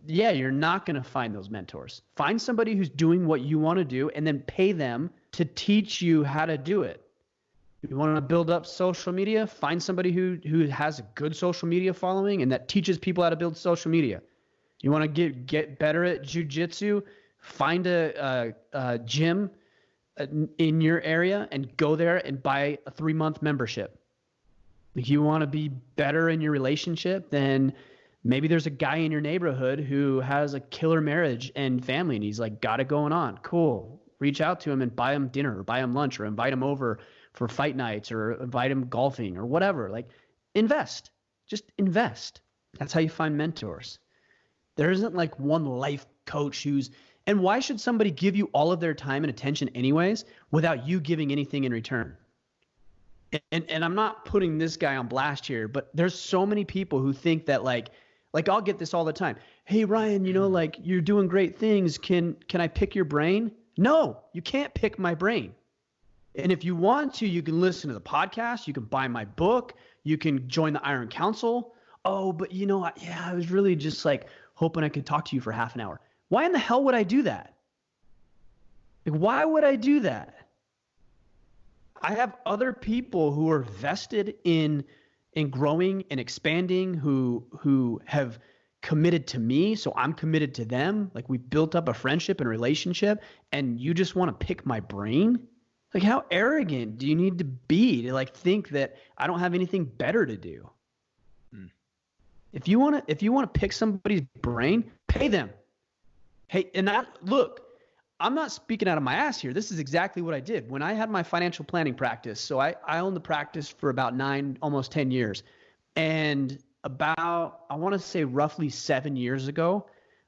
yeah, you're not going to find those mentors. Find somebody who's doing what you want to do and then pay them to teach you how to do it. If you want to build up social media, find somebody who has a good social media following and that teaches people how to build social media. You want to get better at jiu-jitsu, find a gym in your area and go there and buy a 3-month membership. If you want to be better in your relationship, then maybe there's a guy in your neighborhood who has a killer marriage and family and he's like got it going on. Cool. Reach out to him and buy him dinner or buy him lunch or invite him over for fight nights or invite him golfing or whatever. Like, invest. Just invest. That's how you find mentors. There isn't like one life coach and why should somebody give you all of their time and attention anyways without you giving anything in return? And I'm not putting this guy on blast here, but there's so many people who think that like, Like I'll get this all the time. Hey, Ryan, like you're doing great things. Can I pick your brain? No, you can't pick my brain. And if you want to, you can listen to the podcast. You can buy my book. You can join the Iron Council. Oh, but I was really just like hoping I could talk to you for half an hour. Why in the hell would I do that? Like, why would I do that? I have other people who are vested in growing and expanding, who have committed to me, so I'm committed to them. Like we've built up a friendship and relationship, and you just want to pick my brain? Like how arrogant do you need to be to like think that I don't have anything better to do? If you want to pick somebody's brain, pay them. Hey, and look, I'm not speaking out of my ass here. This is exactly what I did when I had my financial planning practice. So I owned the practice for about 9, almost 10 years. And about, I want to say roughly 7 years ago,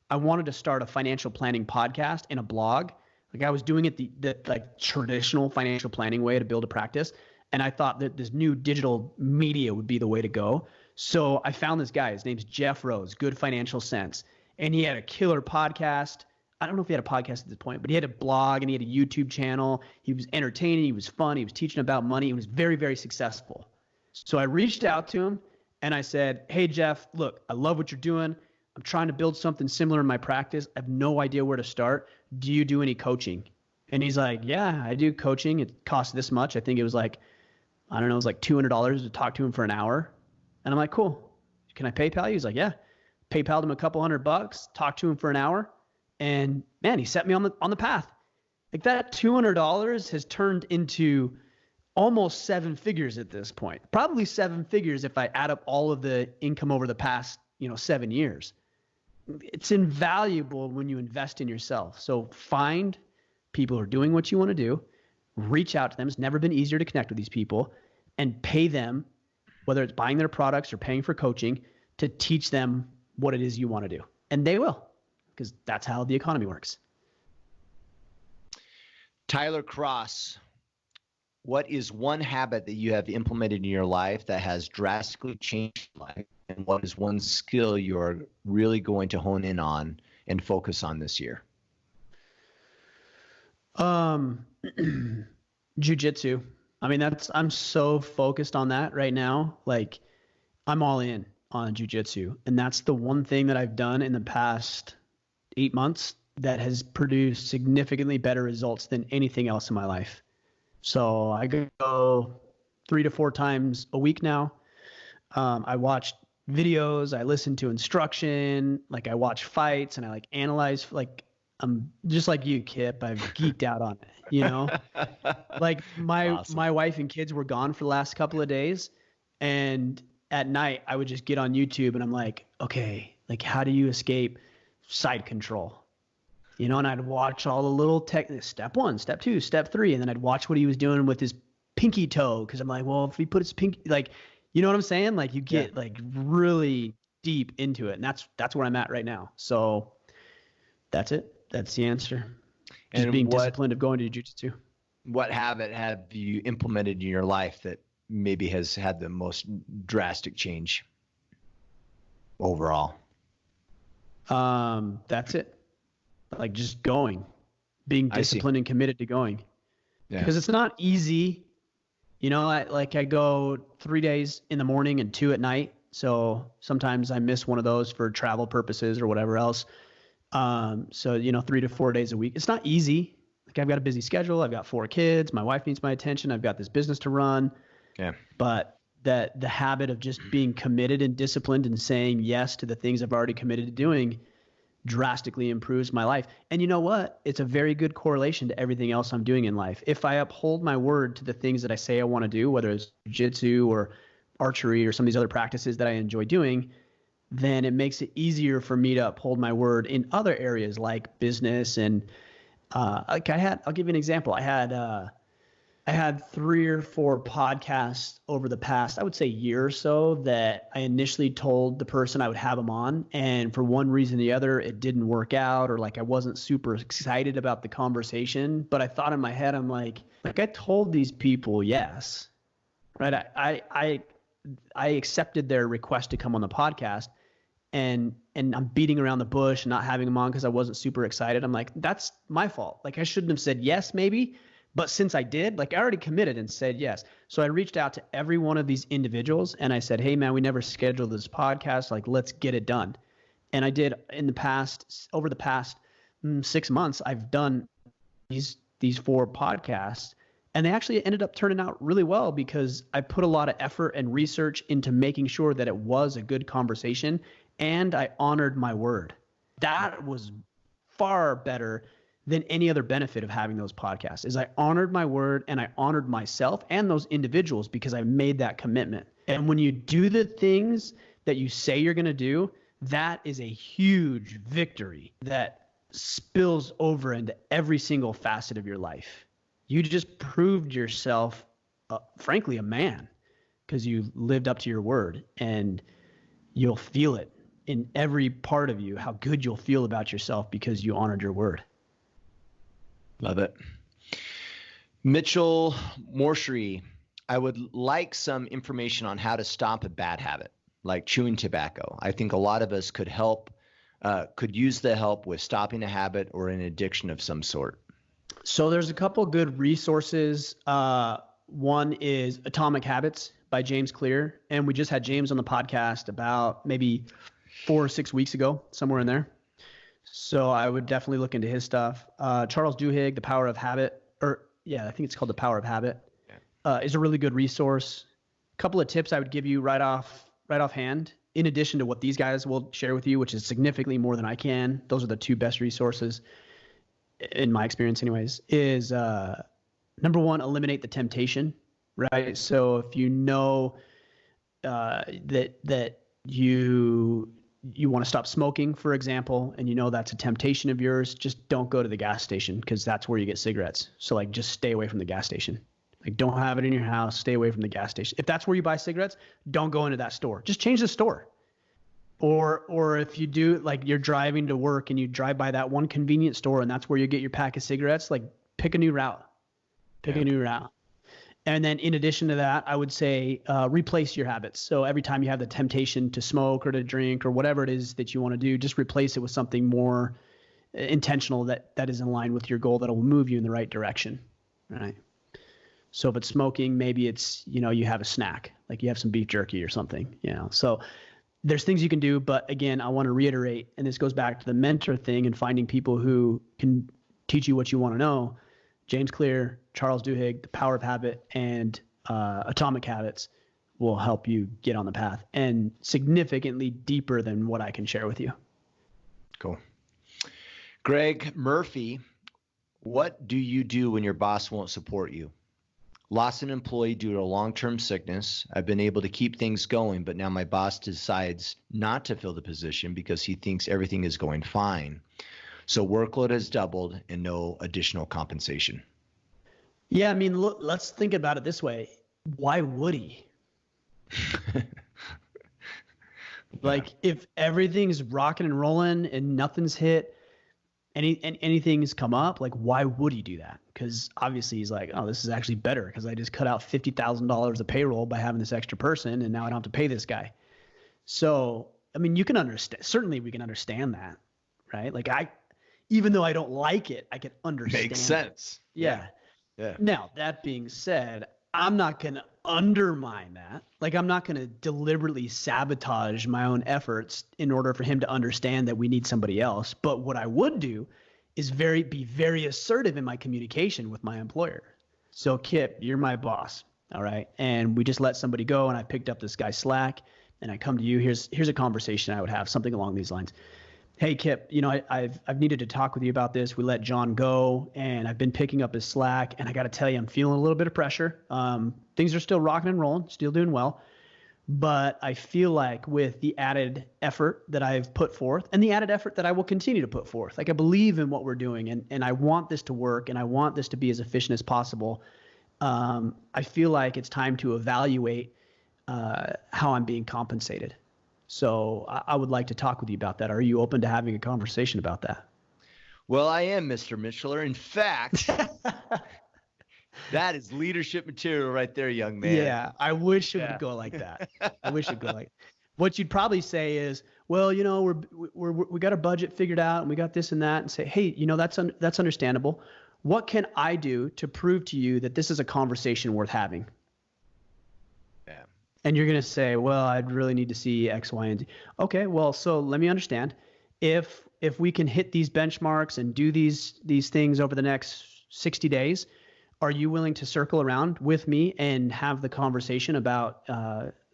I wanted to start a financial planning podcast and a blog. Like I was doing it the like traditional financial planning way to build a practice. And I thought that this new digital media would be the way to go. So I found this guy. His name's Jeff Rose, Good Financial Sense. And he had a killer podcast. I don't know if he had a podcast at this point, but he had a blog and he had a YouTube channel. He was entertaining. He was fun. He was teaching about money. He was very, very successful. So I reached out to him and I said, hey, Jeff, look, I love what you're doing. I'm trying to build something similar in my practice. I have no idea where to start. Do you do any coaching? And he's like, yeah, I do coaching. It costs this much. I think it was like, I don't know, it was like $200 to talk to him for an hour. And I'm like, cool. Can I PayPal you? He's like, yeah. PayPal'd him a couple $100, talked to him for an hour. And man, he set me on the path. Like that $200 has turned into almost 7 figures at this point. Probably 7 figures if I add up all of the income over the past, 7 years. It's invaluable when you invest in yourself. So find people who are doing what you want to do, reach out to them. It's never been easier to connect with these people, and pay them, whether it's buying their products or paying for coaching, to teach them what it is you want to do. And they will, because that's how the economy works. Tyler Cross, what is one habit that you have implemented in your life that has drastically changed your life? And what is one skill you're really going to hone in on and focus on this year? Jiu-jitsu. I mean, I'm so focused on that right now. Like I'm all in on jiu-jitsu. And that's the one thing that I've done in the past 8 months that has produced significantly better results than anything else in my life. So I go 3 to 4 times a week now. I watch videos, I listen to instruction, like I watch fights and I like analyze, like I'm just like you, Kip. I've geeked out on it, like my wife and kids were gone for the last couple of days. And at night I would just get on YouTube and I'm like, okay, like how do you escape side control? And I'd watch all the little step 1, step 2, step 3. And then I'd watch what he was doing with his pinky toe. Cause I'm like, well, if he put his pinky, like, you know what I'm saying? Like you get like really deep into it. And that's where I'm at right now. So that's it. That's the answer. Just and being disciplined of going to jiu-jitsu. What habit have you implemented in your life that maybe has had the most drastic change overall? That's it. Like just going, being disciplined and committed to going. Yeah. Because it's not easy. I go 3 days in the morning and 2 at night. So sometimes I miss one of those for travel purposes or whatever else. So 3 to 4 days a week. It's not easy. Like I've got a busy schedule. I've got 4 kids. My wife needs my attention. I've got this business to run. Yeah. But the habit of just being committed and disciplined and saying yes to the things I've already committed to doing drastically improves my life. And you know what? It's a very good correlation to everything else I'm doing in life. If I uphold my word to the things that I say I want to do, whether it's jiu-jitsu or archery or some of these other practices that I enjoy doing, then it makes it easier for me to uphold my word in other areas like business. And I'll give you an example. I had 3 or 4 podcasts over the past, I would say, year or so that I initially told the person I would have them on. And for one reason or the other, it didn't work out, or like I wasn't super excited about the conversation. But I thought in my head, I'm like I told these people yes, right? I accepted their request to come on the podcast. and I'm beating around the bush and not having them on because I wasn't super excited. I'm like, that's my fault. Like I shouldn't have said yes, maybe. But since I did, like I already committed and said yes. So I reached out to every one of these individuals and I said, hey man, we never scheduled this podcast. Like, let's get it done. And I did over the past 6 months, I've done these 4 podcasts, and they actually ended up turning out really well because I put a lot of effort and research into making sure that it was a good conversation, and I honored my word. That was far better than any other benefit of having those podcasts, is I honored my word and I honored myself and those individuals because I made that commitment. And when you do the things that you say you're going to do, that is a huge victory that spills over into every single facet of your life. You just proved yourself, frankly, a man, because you lived up to your word, and you'll feel it in every part of you, how good you'll feel about yourself because you honored your word. Love it. Mitchell Morshri, I would like some information on how to stop a bad habit, like chewing tobacco. I think a lot of us could use the help with stopping a habit or an addiction of some sort. So there's a couple good resources. One is Atomic Habits by James Clear. And we just had James on the podcast about maybe 4 or 6 weeks ago, somewhere in there. So I would definitely look into his stuff. Charles Duhigg, The Power of Habit, I think it's called The Power of Habit, is a really good resource. A couple of tips I would give you right offhand, in addition to what these guys will share with you, which is significantly more than I can. Those are the 2 best resources in my experience anyways, is number 1, eliminate the temptation, right? So if you know that you want to stop smoking, for example, and you know that's a temptation of yours, just don't go to the gas station because that's where you get cigarettes. So like just stay away from the gas station. Like don't have it in your house, stay away from the gas station. If that's where you buy cigarettes, don't go into that store. Just change the store. Or if you do, like you're driving to work and you drive by that one convenience store and that's where you get your pack of cigarettes, like pick a new route. Pick a new route. And then in addition to that, I would say replace your habits. So every time you have the temptation to smoke or to drink or whatever it is that you want to do, just replace it with something more intentional that is in line with your goal that will move you in the right direction, right? So if it's smoking, maybe it's, you have a snack, like you have some beef jerky or something, So there's things you can do, but again, I want to reiterate, and this goes back to the mentor thing and finding people who can teach you what you want to know. James Clear, Charles Duhigg, The Power of Habit, and Atomic Habits will help you get on the path, and significantly deeper than what I can share with you. Cool. Greg Murphy, what do you do when your boss won't support you? Lost an employee due to a long-term sickness. I've been able to keep things going, but now my boss decides not to fill the position because he thinks everything is going fine. So workload has doubled and no additional compensation. Yeah, I mean, look, let's think about it this way. Why would he? Like, if everything's rocking and rolling and nothing's hit, anything's come up, like, why would he do that? Because obviously he's like, oh, this is actually better because I just cut out $50,000 of payroll by having this extra person, and now I don't have to pay this guy. So, I mean, you can understand. Certainly, we can understand that, right? Like, even though I don't like it, I can understand. Makes sense. Yeah. Yeah. Now, that being said, I'm not going to undermine that. Like, I'm not going to deliberately sabotage my own efforts in order for him to understand that we need somebody else. But what I would do is be very assertive in my communication with my employer. So, Kip, you're my boss, all right? And we just let somebody go, and I picked up this guy's slack, and I come to you. Here's a conversation I would have, something along these lines. Hey, Kip, I've needed to talk with you about this. We let John go, and I've been picking up his slack, and I got to tell you, I'm feeling a little bit of pressure. Things are still rocking and rolling, still doing well, but I feel like with the added effort that I've put forth and the added effort that I will continue to put forth, like I believe in what we're doing, and I want this to work, and I want this to be as efficient as possible. I feel like it's time to evaluate how I'm being compensated. So I would like to talk with you about that. Are you open to having a conversation about that? Well, I am, Mr. Mitcheller. In fact, that is leadership material right there, young man. Yeah, I wish it would go like that. I wish it'd go like What you'd probably say is, well, we got our budget figured out and we got this and that, and say, hey, that's understandable. What can I do to prove to you that this is a conversation worth having? Yeah. And you're going to say, well, I'd really need to see X, Y, and Z. Okay, well, so let me understand. If we can hit these benchmarks and do these things over the next 60 days, are you willing to circle around with me and have the conversation about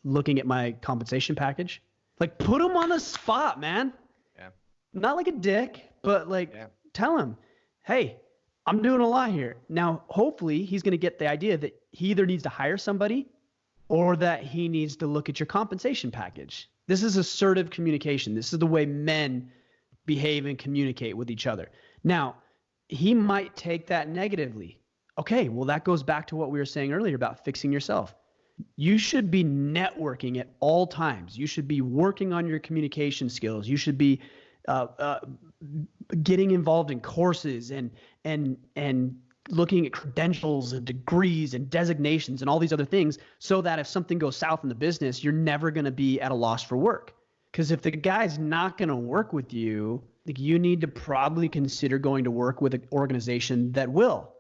looking at my compensation package? Like, put him on the spot, man. Yeah. Not like a dick, but tell him, hey, I'm doing a lot here. Now, hopefully he's going to get the idea that he either needs to hire somebody or that he needs to look at your compensation package. This is assertive communication. This is the way men behave and communicate with each other. Now, he might take that negatively. Okay, well, that goes back to what we were saying earlier about fixing yourself. You should be networking at all times. You should be working on your communication skills. You should be getting involved in courses and looking at credentials and degrees and designations and all these other things, so that if something goes south in the business, you're never going to be at a loss for work. Because if the guy's not going to work with you, you need to probably consider going to work with an organization that will.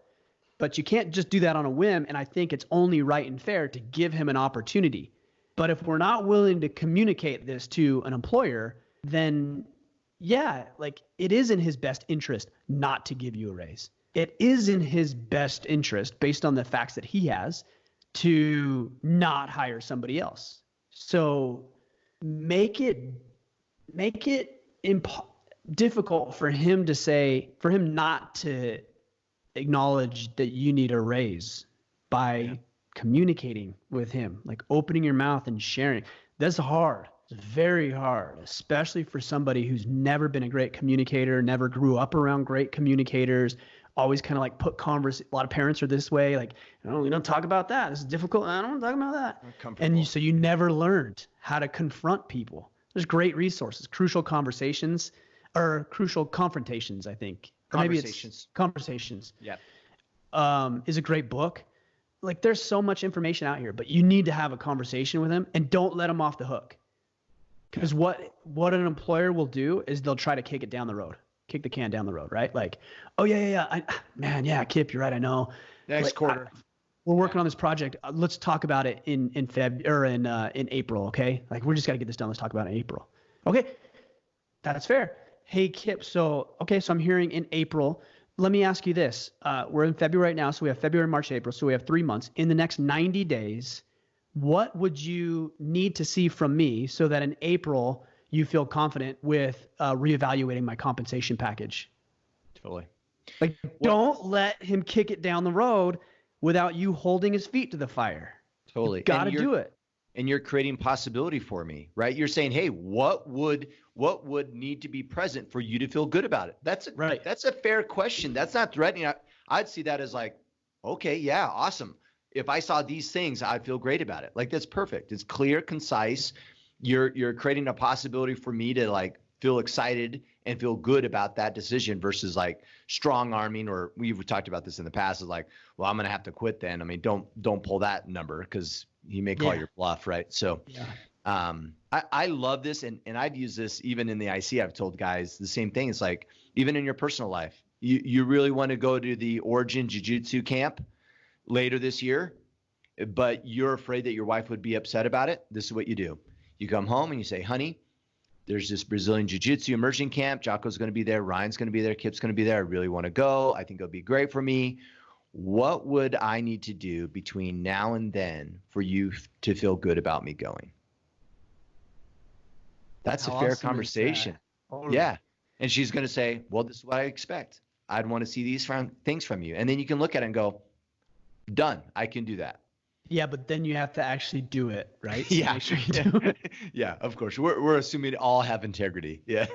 But you can't just do that on a whim, and I think it's only right and fair to give him an opportunity. But if we're not willing to communicate this to an employer, then yeah, it is in his best interest not to give you a raise. It is in his best interest, based on the facts that he has, to not hire somebody else. So make it difficult for him not to acknowledge that you need a raise by communicating with him, opening your mouth and sharing. That's hard. It's very hard, especially for somebody who's never been a great communicator, never grew up around great communicators, always kind of put a lot of parents are this way, we don't talk about that. This is difficult. I don't want to talk about that. And so you never learned how to confront people. There's great resources, crucial confrontations, I think. Or maybe it's Conversations. Yeah. Is a great book. There's so much information out here, but you need to have a conversation with him and don't let him off the hook. Because what an employer will do is they'll try to kick the can down the road, right? Oh yeah. Kip, you're right. I know. Next quarter. We're working on this project. Let's talk about it in April. Okay. We just got to get this done. Let's talk about it in April. Okay. That's fair. Hey, Kip. So I'm hearing in April. Let me ask you this. We're in February right now. So we have February, March, April. So we have 3 months. In the next 90 days, what would you need to see from me so that in April you feel confident with reevaluating my compensation package? Totally. Don't let him kick it down the road without you holding his feet to the fire. Totally. Got to do it. And you're creating possibility for me, right? You're saying, hey, what would need to be present for you to feel good about it? That's a fair question. That's not threatening. I'd see that as okay, yeah, awesome. If I saw these things, I'd feel great about it. That's perfect. It's clear, concise. You're creating a possibility for me to feel excited and feel good about that decision versus strong arming, or we've talked about this in the past, is well, I'm going to have to quit then. I mean, don't pull that number because he may call your bluff, right? So I love this, and I've used this even in the IC. I've told guys the same thing. It's even in your personal life, you really want to go to the Origin Jiu-Jitsu camp later this year, but you're afraid that your wife would be upset about it. This is what you do. You come home and you say, honey, there's this Brazilian Jiu-Jitsu immersion camp. Jocko's going to be there. Ryan's going to be there. Kip's going to be there. I really want to go. I think it'll be great for me. What would I need to do between now and then for you to feel good about me going? That's a fair conversation. Yeah. And she's going to say, well, this is what I expect. I'd want to see these things from you. And then you can look at it and go, done. I can do that. Yeah, but then you have to actually do it, right? So yeah. Make sure you do it. Yeah, of course. We're assuming all have integrity. Yeah.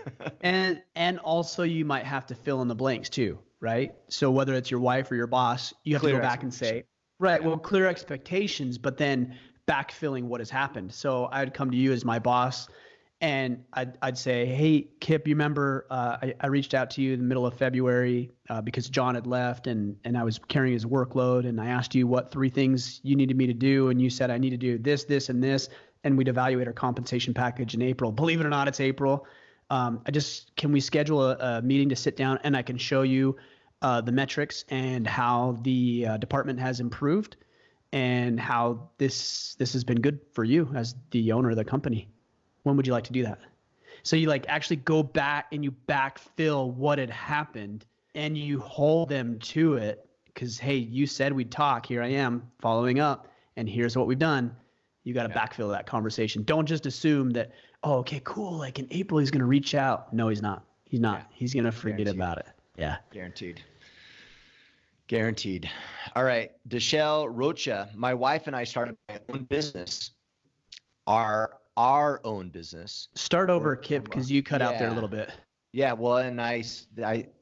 And also you might have to fill in the blanks too, right? So whether it's your wife or your boss, you have to go back and say, right, well, clear expectations, but then backfilling what has happened. So I'd come to you as my boss And I'd say, hey, Kip, you remember I reached out to you in the middle of February because John had left and I was carrying his workload. And I asked you what 3 things you needed me to do. And you said I need to do this, this, and this. And we'd evaluate our compensation package in April. Believe it or not, it's April. Can we schedule a meeting to sit down and I can show you the metrics and how the department has improved and how this has been good for you as the owner of the company. When would you like to do that? So you like actually go back and you backfill what had happened and you hold them to it because, hey, you said we'd talk. Here I am following up and here's what we've done. You got to backfill that conversation. Don't just assume that, oh, okay, cool. Like in April, he's going to reach out. No, he's not. He's not. Yeah. He's going to forget about it. Yeah. Guaranteed. All right. Deshelle Rocha, my wife and I started my own business. Our own business. Start over, Kip, because you cut out there a little bit. Yeah, well, and I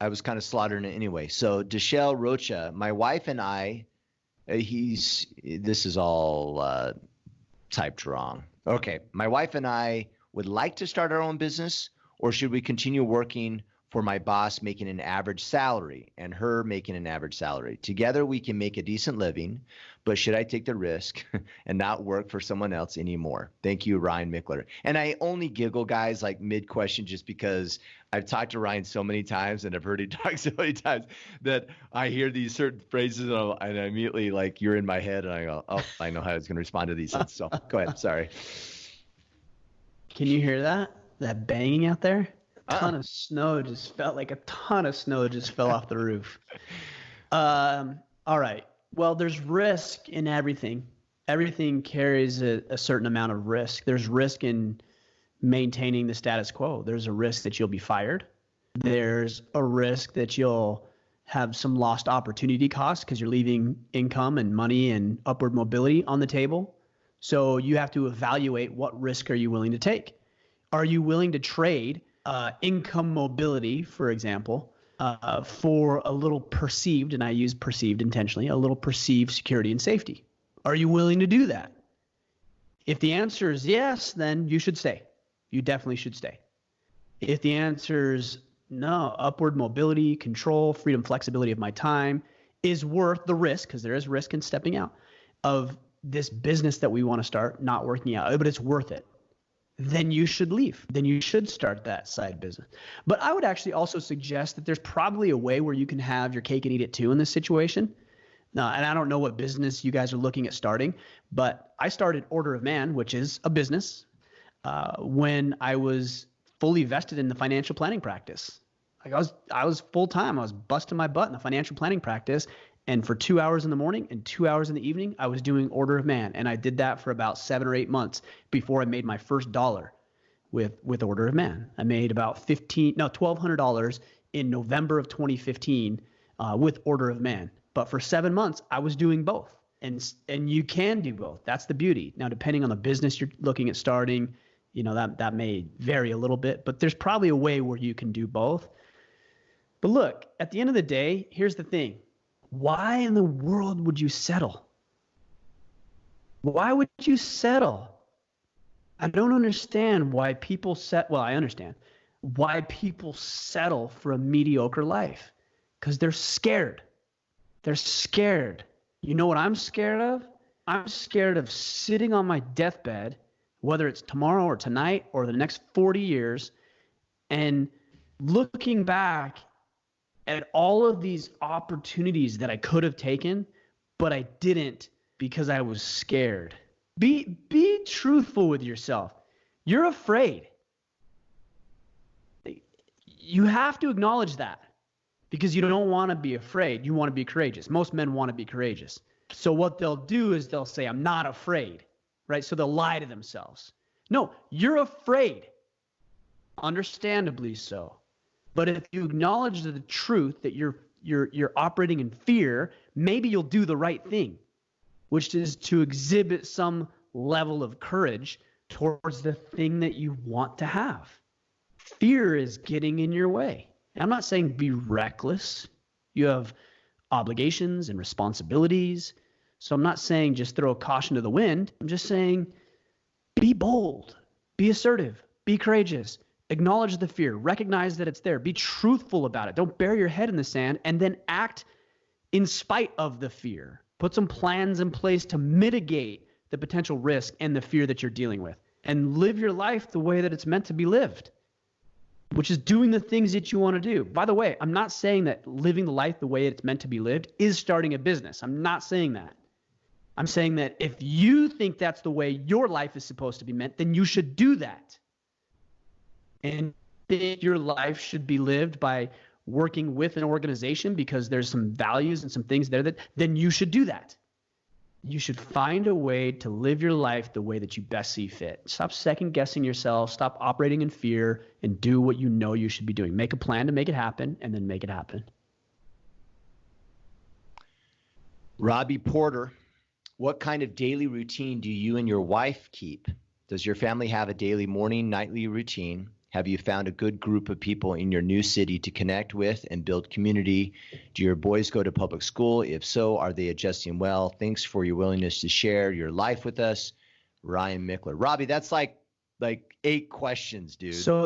was kind of slaughtering it anyway. So Deshelle Rocha, my wife and I, this is all typed wrong. Okay, my wife and I would like to start our own business, or should we continue working for my boss making an average salary and her making an average salary? Together we can make a decent living, but should I take the risk and not work for someone else anymore? Thank you, Ryan Mickler. And I only giggle, guys, like mid-question just because I've talked to Ryan so many times and I've heard he talk so many times that I hear these certain phrases and I immediately, like, you're in my head and I go, oh, I know how I was going to respond to these things. So go ahead. Sorry. Can you hear that? That banging out there? A ton of snow just felt off the roof. All right. Well, there's risk in everything. Everything carries a certain amount of risk. There's risk in maintaining the status quo. There's a risk that you'll be fired. There's a risk that you'll have some lost opportunity costs because you're leaving income and money and upward mobility on the table. So you have to evaluate what risk are you willing to take. Are you willing to trade income mobility, for example, for a little perceived, and I use perceived intentionally, a little perceived security and safety? Are you willing to do that? If the answer is yes, then you should stay. You definitely should stay. If the answer is no, upward mobility, control, freedom, flexibility of my time is worth the risk, because there is risk in stepping out, of this business that we want to start not working out, but it's worth it, then you should leave. Then you should start that side business. But I would actually also suggest that there's probably a way where you can have your cake and eat it too in this situation. And I don't know what business you guys are looking at starting, but I started Order of Man, which is a business, when I was fully vested in the financial planning practice. Like I was full time. I was busting my butt in the financial planning practice. And for 2 hours in the morning and 2 hours in the evening, I was doing Order of Man. And I did that for about 7 or 8 months before I made my first dollar with Order of Man. I made about $1,200 in November of 2015 with Order of Man. But for 7 months, I was doing both. And you can do both. That's the beauty. Now, depending on the business you're looking at starting, that may vary a little bit, but there's probably a way where you can do both. But look, at the end of the day, here's the thing. Why in the world would you settle? Why would you settle? I don't understand why people I understand why people settle for a mediocre life. Because they're scared. They're scared. You know what I'm scared of? I'm scared of sitting on my deathbed, whether it's tomorrow or tonight or the next 40 years, and looking back at all of these opportunities that I could have taken, but I didn't because I was scared. Be truthful with yourself. You're afraid. You have to acknowledge that because you don't want to be afraid. You want to be courageous. Most men want to be courageous. So what they'll do is they'll say, I'm not afraid, right? So they'll lie to themselves. No, you're afraid. Understandably so. But if you acknowledge the truth that you're operating in fear, maybe you'll do the right thing, which is to exhibit some level of courage towards the thing that you want to have. Fear is getting in your way. I'm not saying be reckless. You have obligations and responsibilities. So I'm not saying just throw caution to the wind. I'm just saying be bold, be assertive, Be courageous. Acknowledge the fear. Recognize that it's there. Be truthful about it. Don't bury your head in the sand, and then act in spite of the fear. Put some plans in place to mitigate the potential risk and the fear that you're dealing with, and live your life the way that it's meant to be lived, which is doing the things that you want to do. By the way, I'm not saying that living the life the way it's meant to be lived is starting a business. I'm not saying that. I'm saying that if you think that's the way your life is supposed to be meant, then you should do that. And if your life should be lived by working with an organization because there's some values and some things there, then you should do that. You should find a way to live your life the way that you best see fit. Stop second guessing yourself. Stop operating in fear, and do what you know you should be doing. Make a plan to make it happen, and then make it happen. Robbie Porter, what kind of daily routine do you and your wife keep? Does your family have a daily morning, nightly routine? Have you found a good group of people in your new city to connect with and build community? Do your boys go to public school? If so, are they adjusting well? Thanks for your willingness to share your life with us. Ryan Mickler. Robbie, that's like 8 questions, dude. So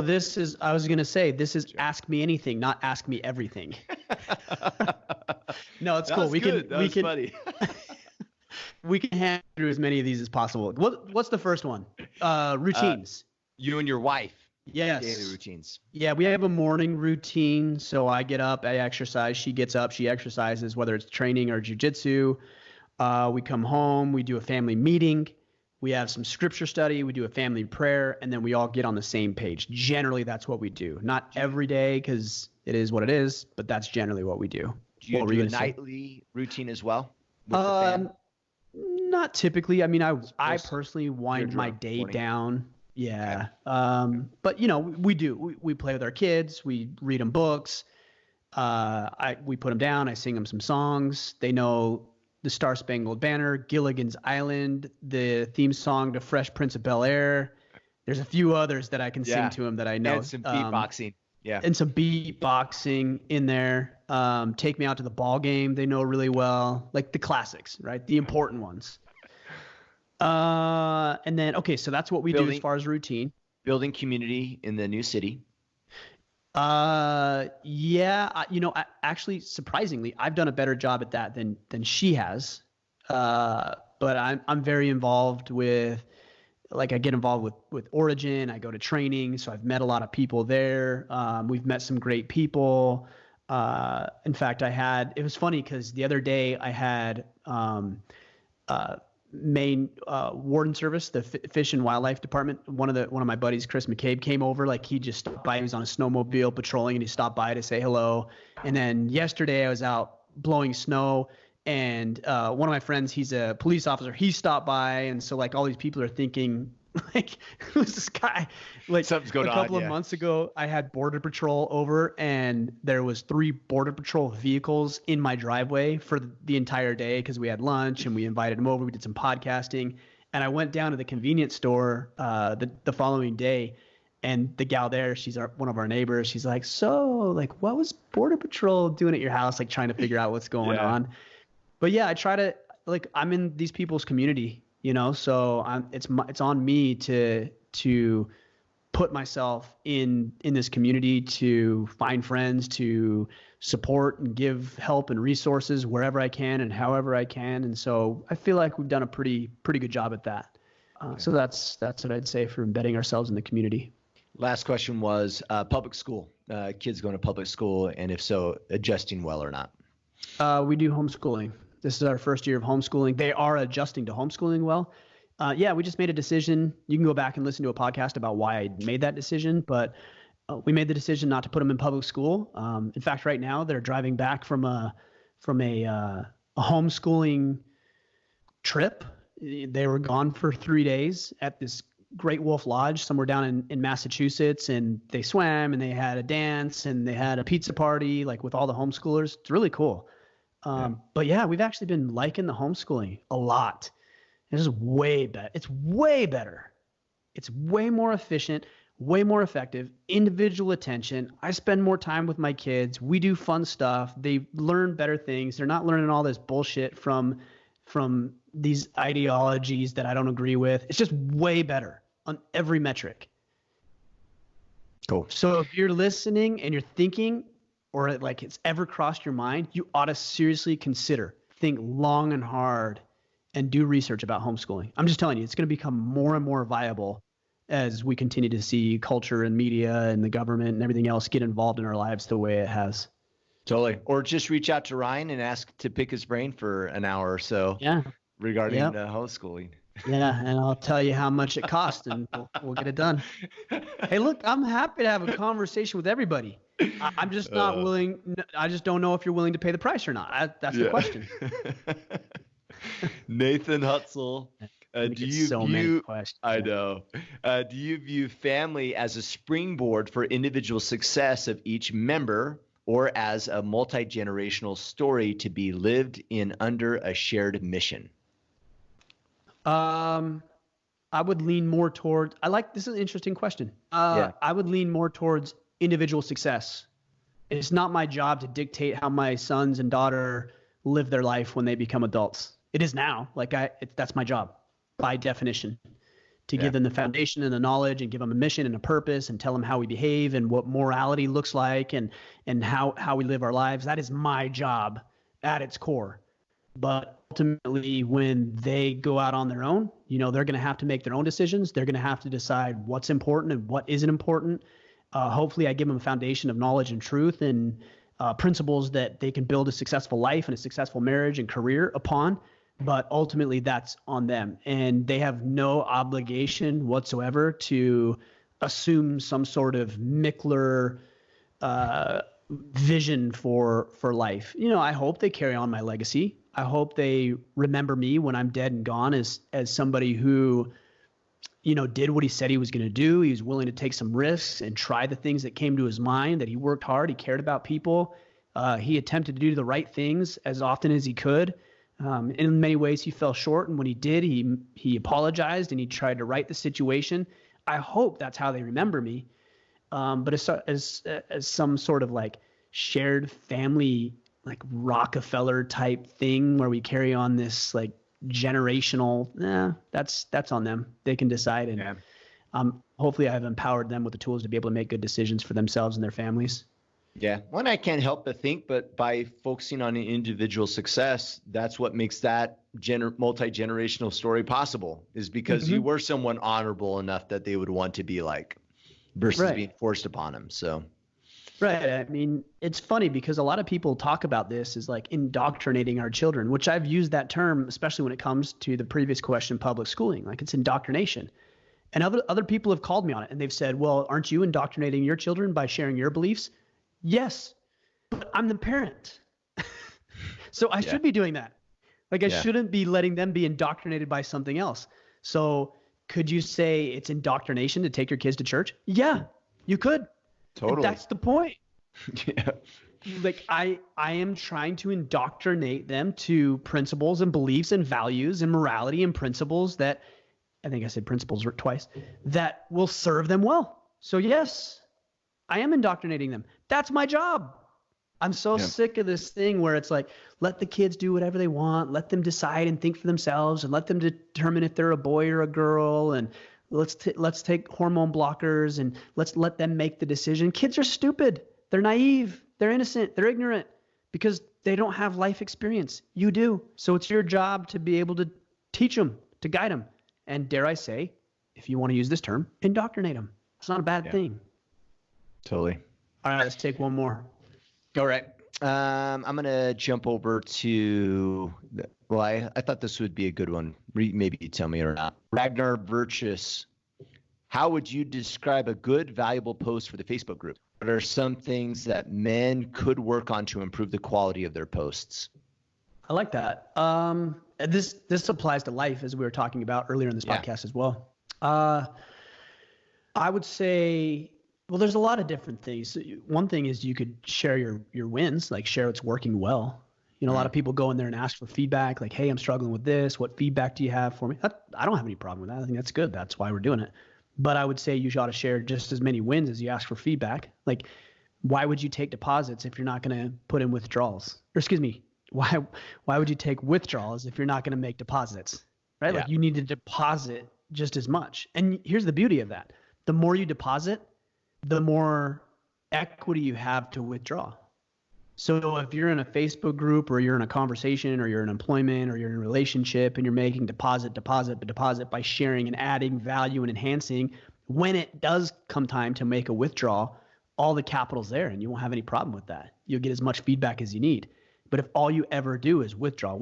I was going to say, this is ask me anything, not ask me everything. No, it's cool. Funny. We can handle through as many of these as possible. What's the first one? Routines. You and your wife. Yes. Daily routines. Yeah, we have a morning routine. So I get up, I exercise. She gets up, she exercises, whether it's training or jujitsu. We come home, we do a family meeting. We have some scripture study. We do a family prayer, and then we all get on the same page. Generally, that's what we do. Not every day, because it is what it is, but that's generally what we do. Do you do a nightly routine as well? Not typically. I mean, I personally wind my day down. Yeah. Okay. But we do. We play with our kids. We read them books. We put them down. I sing them some songs. They know the Star Spangled Banner, Gilligan's Island, the theme song to Fresh Prince of Bel-Air. There's a few others that I can sing to them that I know. And some beatboxing. Yeah. And some beatboxing in there. Take Me Out to the Ball Game. They know really well. Like the classics, right? The important ones. And then, okay, so that's what we do as far as routine. Building community in the new city. Yeah, actually, surprisingly, I've done a better job at that than she has. But I'm very involved with, I get involved with Origin. I go to training, so I've met a lot of people there. We've met some great people. In fact, it was funny because the other day I had, Maine Warden Service, the Fish and Wildlife Department. One of my buddies, Chris McCabe, came over. He just stopped by. He was on a snowmobile patrolling, and he stopped by to say hello. And then yesterday I was out blowing snow, and one of my friends, he's a police officer. He stopped by, and so all these people are thinking, who's this guy? Something's going on. A couple of months ago, I had Border Patrol over, and there was 3 Border Patrol vehicles in my driveway for the entire day because we had lunch and we invited them over. We did some podcasting, and I went down to the convenience store the following day, and the gal there, she's one of our neighbors. She's like, so what was Border Patrol doing at your house? Trying to figure out what's going on. But yeah, I try to I'm in these people's community. So it's on me to put myself in this community, to find friends, to support and give help and resources wherever I can and however I can. And so I feel like we've done a pretty good job at that. So that's what I'd say for embedding ourselves in the community. Last question was public school, kids going to public school, and if so, adjusting well or not. We do homeschooling. This is our first year of homeschooling. They are adjusting to homeschooling well. Yeah, we just made a decision. You can go back and listen to a podcast about why I made that decision, but we made the decision not to put them in public school. In fact, right now they're driving back from a homeschooling trip. They were gone for 3 days at this Great Wolf Lodge somewhere down in Massachusetts, and they swam and they had a dance and they had a pizza party with all the homeschoolers. It's really cool. But yeah, we've actually been liking the homeschooling a lot. This is way better. It's way better. It's way more efficient, way more effective, individual attention. I spend more time with my kids. We do fun stuff. They learn better things. They're not learning all this bullshit from these ideologies that I don't agree with. It's just way better on every metric. Cool. So if you're listening and you're thinking, or like it's ever crossed your mind, you ought to seriously consider, think long and hard, and do research about homeschooling. I'm just telling you, it's going to become more and more viable as we continue to see culture and media and the government and everything else get involved in our lives the way it has. Totally. Or just reach out to Ryan and ask to pick his brain for an hour or so. Yeah. Regarding homeschooling. Yeah, and I'll tell you how much it costs, and we'll get it done. Hey, look, I'm happy to have a conversation with everybody. I'm just not willing. I just don't know if you're willing to pay the price or not. That's the question. Nathan Hutzel, do you so many questions? I know. Do you view family as a springboard for individual success of each member, or as a multi-generational story to be lived in under a shared mission? I would lean more toward, this is an interesting question. I would lean more towards individual success. It's not my job to dictate how my sons and daughter live their life when they become adults. It is now. That's my job by definition, to give them the foundation and the knowledge and give them a mission and a purpose and tell them how we behave and what morality looks like and how we live our lives. That is my job at its core. But ultimately, when they go out on their own, they're going to have to make their own decisions. They're going to have to decide what's important and what isn't important. Hopefully, I give them a foundation of knowledge and truth and principles that they can build a successful life and a successful marriage and career upon. But ultimately, that's on them. And they have no obligation whatsoever to assume some sort of Mickler vision for life. I hope they carry on my legacy. I hope they remember me when I'm dead and gone as somebody who, did what he said he was going to do. He was willing to take some risks and try the things that came to his mind, that he worked hard. He cared about people. He attempted to do the right things as often as he could. In many ways, he fell short. And when he did, he apologized and he tried to right the situation. I hope that's how they remember me. But as some sort of shared family, Rockefeller type thing where we carry on this generational, that's on them. They can decide. And hopefully I've empowered them with the tools to be able to make good decisions for themselves and their families. Yeah. One, I can't help but think, but by focusing on individual success, that's what makes that multi-generational story possible, is because you were someone honorable enough that they would want to be like, versus being forced upon them. So. Right. I mean, it's funny because a lot of people talk about this as indoctrinating our children, which I've used that term, especially when it comes to the previous question, public schooling, it's indoctrination. And other people have called me on it and they've said, well, aren't you indoctrinating your children by sharing your beliefs? Yes, but I'm the parent. So I should be doing that. I shouldn't be letting them be indoctrinated by something else. So could you say it's indoctrination to take your kids to church? Yeah, you could. Totally. That's the point. I am trying to indoctrinate them to principles and beliefs and values and morality and principles that, I think I said principles twice, that will serve them well. So yes, I am indoctrinating them. That's my job. I'm so sick of this thing where it's let the kids do whatever they want, let them decide and think for themselves, and let them determine if they're a boy or a girl, and let's take hormone blockers and let's let them make the decision. Kids are stupid. They're naive. They're innocent. They're ignorant because they don't have life experience. You do. So it's your job to be able to teach them, to guide them. And dare I say, if you want to use this term, indoctrinate them. It's not a bad thing. Totally. All right, let's take one more. All right. I'm going to jump over to, I thought this would be a good one. Maybe you tell me or not. Ragnar Virtus, how would you describe a good, valuable post for the Facebook group? What are some things that men could work on to improve the quality of their posts? I like that. This applies to life, as we were talking about earlier in this podcast as well. I would say, well, there's a lot of different things. One thing is you could share your wins, share what's working well. A lot of people go in there and ask for feedback, hey, I'm struggling with this. What feedback do you have for me? I don't have any problem with that. I think that's good. That's why we're doing it. But I would say you ought to share just as many wins as you ask for feedback. Why would you take deposits if you're not going to put in withdrawals? Or excuse me, why would you take withdrawals if you're not going to make deposits? Right? Yeah. You need to deposit just as much. And here's the beauty of that. The more you deposit, the more equity you have to withdraw. So if you're in a Facebook group or you're in a conversation or you're in employment or you're in a relationship and you're making deposit by sharing and adding value and enhancing, when it does come time to make a withdrawal, all the capital's there and you won't have any problem with that. You'll get as much feedback as you need. But if all you ever do is withdraw,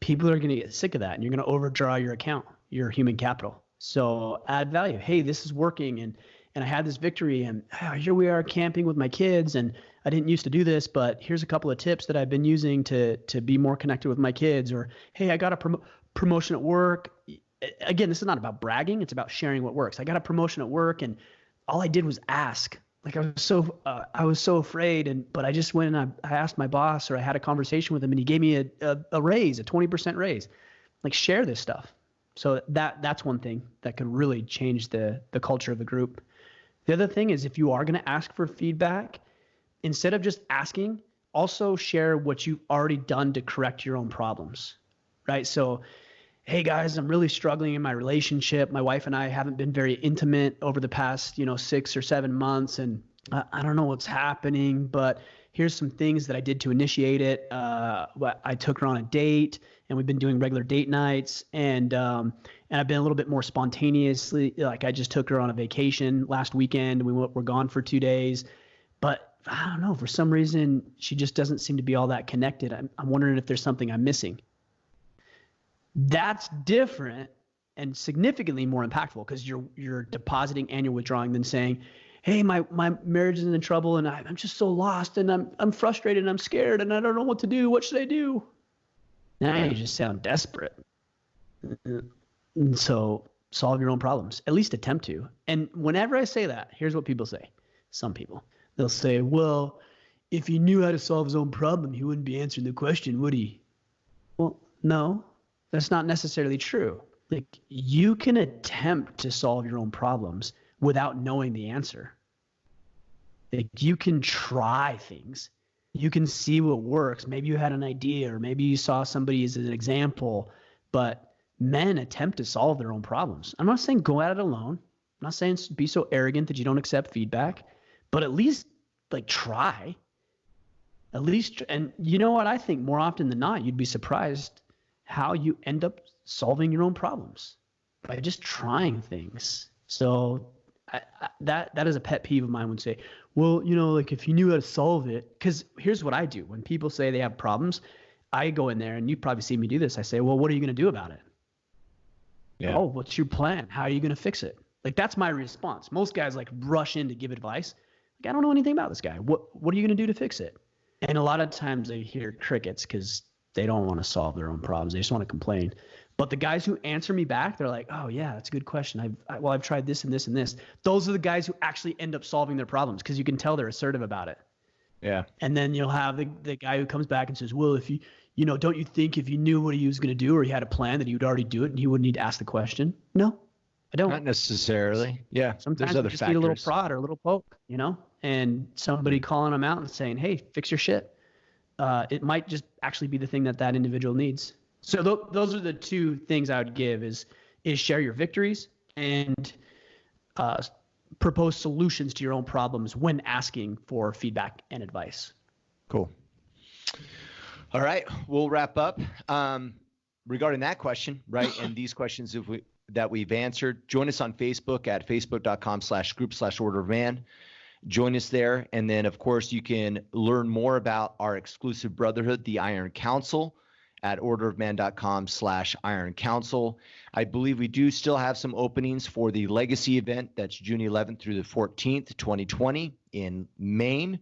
people are going to get sick of that and you're going to overdraw your account, your human capital. So add value. Hey, this is working and I had this victory and here we are camping with my kids and I didn't used to do this, but here's a couple of tips that I've been using to be more connected with my kids. Or, hey, I got a promotion at work. Again, this is not about bragging. It's about sharing what works. I got a promotion at work and all I did was ask. Like I was so afraid, but I just went and I asked my boss or I had a conversation with him and he gave me a raise, a 20% raise. Like share this stuff. So that's one thing that could really change the culture of the group. The other thing is if you are going to ask for feedback, instead of just asking, also share what you've already done to correct your own problems, right? So, hey guys, I'm really struggling in my relationship. My wife and I haven't been very intimate over the past, 6 or 7 months, and I don't know what's happening, but here's some things that I did to initiate it. I took her on a date, and we've been doing regular date nights, and I've been a little bit more spontaneously. Like I just took her on a vacation last weekend. We're gone for 2 days, but I don't know, for some reason she just doesn't seem to be all that connected. I'm wondering if there's something I'm missing. That's different and significantly more impactful because you're depositing and you're withdrawing than saying, hey, my marriage is in trouble and I'm just so lost and I'm frustrated and I'm scared and I don't know what to do. What should I do? Now you just sound desperate. And so solve your own problems, at least attempt to. And whenever I say that, here's what people say. Some people, they'll say, well, if he knew how to solve his own problem, he wouldn't be answering the question, would he? Well, no, that's not necessarily true. Like you can attempt to solve your own problems without knowing the answer. Like you can try things. You can see what works. Maybe you had an idea or maybe you saw somebody as an example, but men attempt to solve their own problems. I'm not saying go at it alone. I'm not saying be so arrogant that you don't accept feedback, but at least like try. At least, and you know what? I think more often than not, you'd be surprised how you end up solving your own problems by just trying things. So that is a pet peeve of mine when say, well, like if you knew how to solve it, because here's what I do. When people say they have problems, I go in there and you probably see me do this. I say, well, what are you going to do about it? Yeah. Oh, what's your plan? How are you going to fix it? Like, that's my response. Most guys like rush in to give advice. Like, I don't know anything about this guy. What are you going to do to fix it? And a lot of times they hear crickets because they don't want to solve their own problems. They just want to complain. But the guys who answer me back, they're like, oh yeah, that's a good question. I've tried this and this and this. Those are the guys who actually end up solving their problems because you can tell they're assertive about it. Yeah. And then you'll have the guy who comes back and says, well, if don't you think if you knew what he was going to do or he had a plan that he would already do it and he wouldn't need to ask the question? No, I don't. Not necessarily. Yeah. Sometimes you just need a little prod or a little poke, and somebody calling them out and saying, hey, fix your shit. It might just actually be the thing that individual needs. So those are the two things I would give is share your victories and propose solutions to your own problems when asking for feedback and advice. Cool. All right, we'll wrap up. Regarding that question, right, and these questions that we've answered, join us on Facebook at facebook.com/group/orderofman. Join us there. And then, of course, you can learn more about our exclusive brotherhood, the Iron Council, at orderofman.com/Iron Council. I believe we do still have some openings for the Legacy event. That's June 11th through the 14th, 2020 in Maine.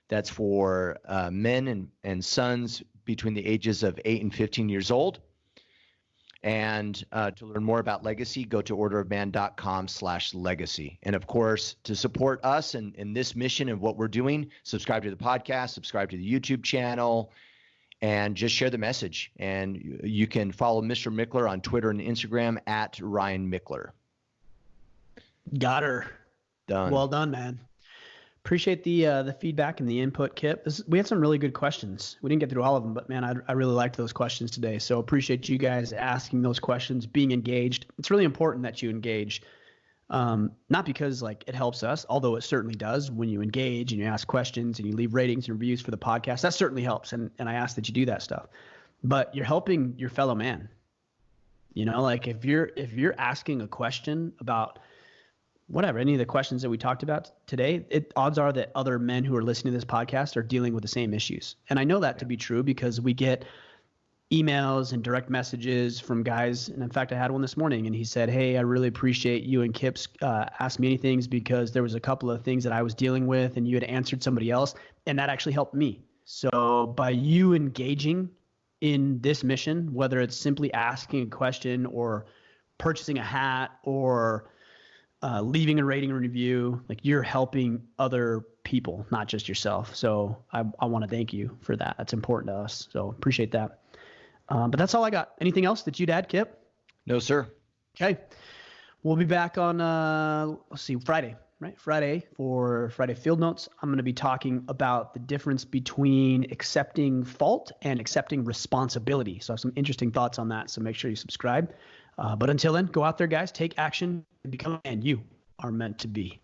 That's for men and sons between the ages of 8 and 15 years old. And to learn more about Legacy, go to orderofman.com/legacy. And of course, to support us in this mission and what we're doing, subscribe to the podcast, subscribe to the YouTube channel, and just share the message. And you can follow Mr. Mickler on Twitter and Instagram at Ryan Mickler. Got her. Done. Well done, man. Appreciate the feedback and the input, Kip. We had some really good questions. We didn't get through all of them, but man, I really liked those questions today. So appreciate you guys asking those questions, being engaged. It's really important that you engage. Not because like it helps us, although it certainly does when you engage and you ask questions and you leave ratings and reviews for the podcast. That certainly helps. And I ask that you do that stuff. But you're helping your fellow man. Like if you're asking a question about whatever, any of the questions that we talked about today, odds are that other men who are listening to this podcast are dealing with the same issues. And I know that to be true because we get emails and direct messages from guys. And in fact, I had one this morning and he said, "Hey, I really appreciate you and Kip's Ask Me Anythings because there was a couple of things that I was dealing with and you had answered somebody else. And that actually helped me." So by you engaging in this mission, whether it's simply asking a question or purchasing a hat or leaving a rating or review, like you're helping other people, not just yourself. So I want to thank you for that. That's important to us. So appreciate that. But that's all I got. Anything else that you'd add, Kip? No, sir. Okay. We'll be back on, Friday, right? Friday for Friday Field Notes. I'm going to be talking about the difference between accepting fault and accepting responsibility. So I have some interesting thoughts on that. So make sure you subscribe. But until then, go out there, guys, take action and become a man you are meant to be.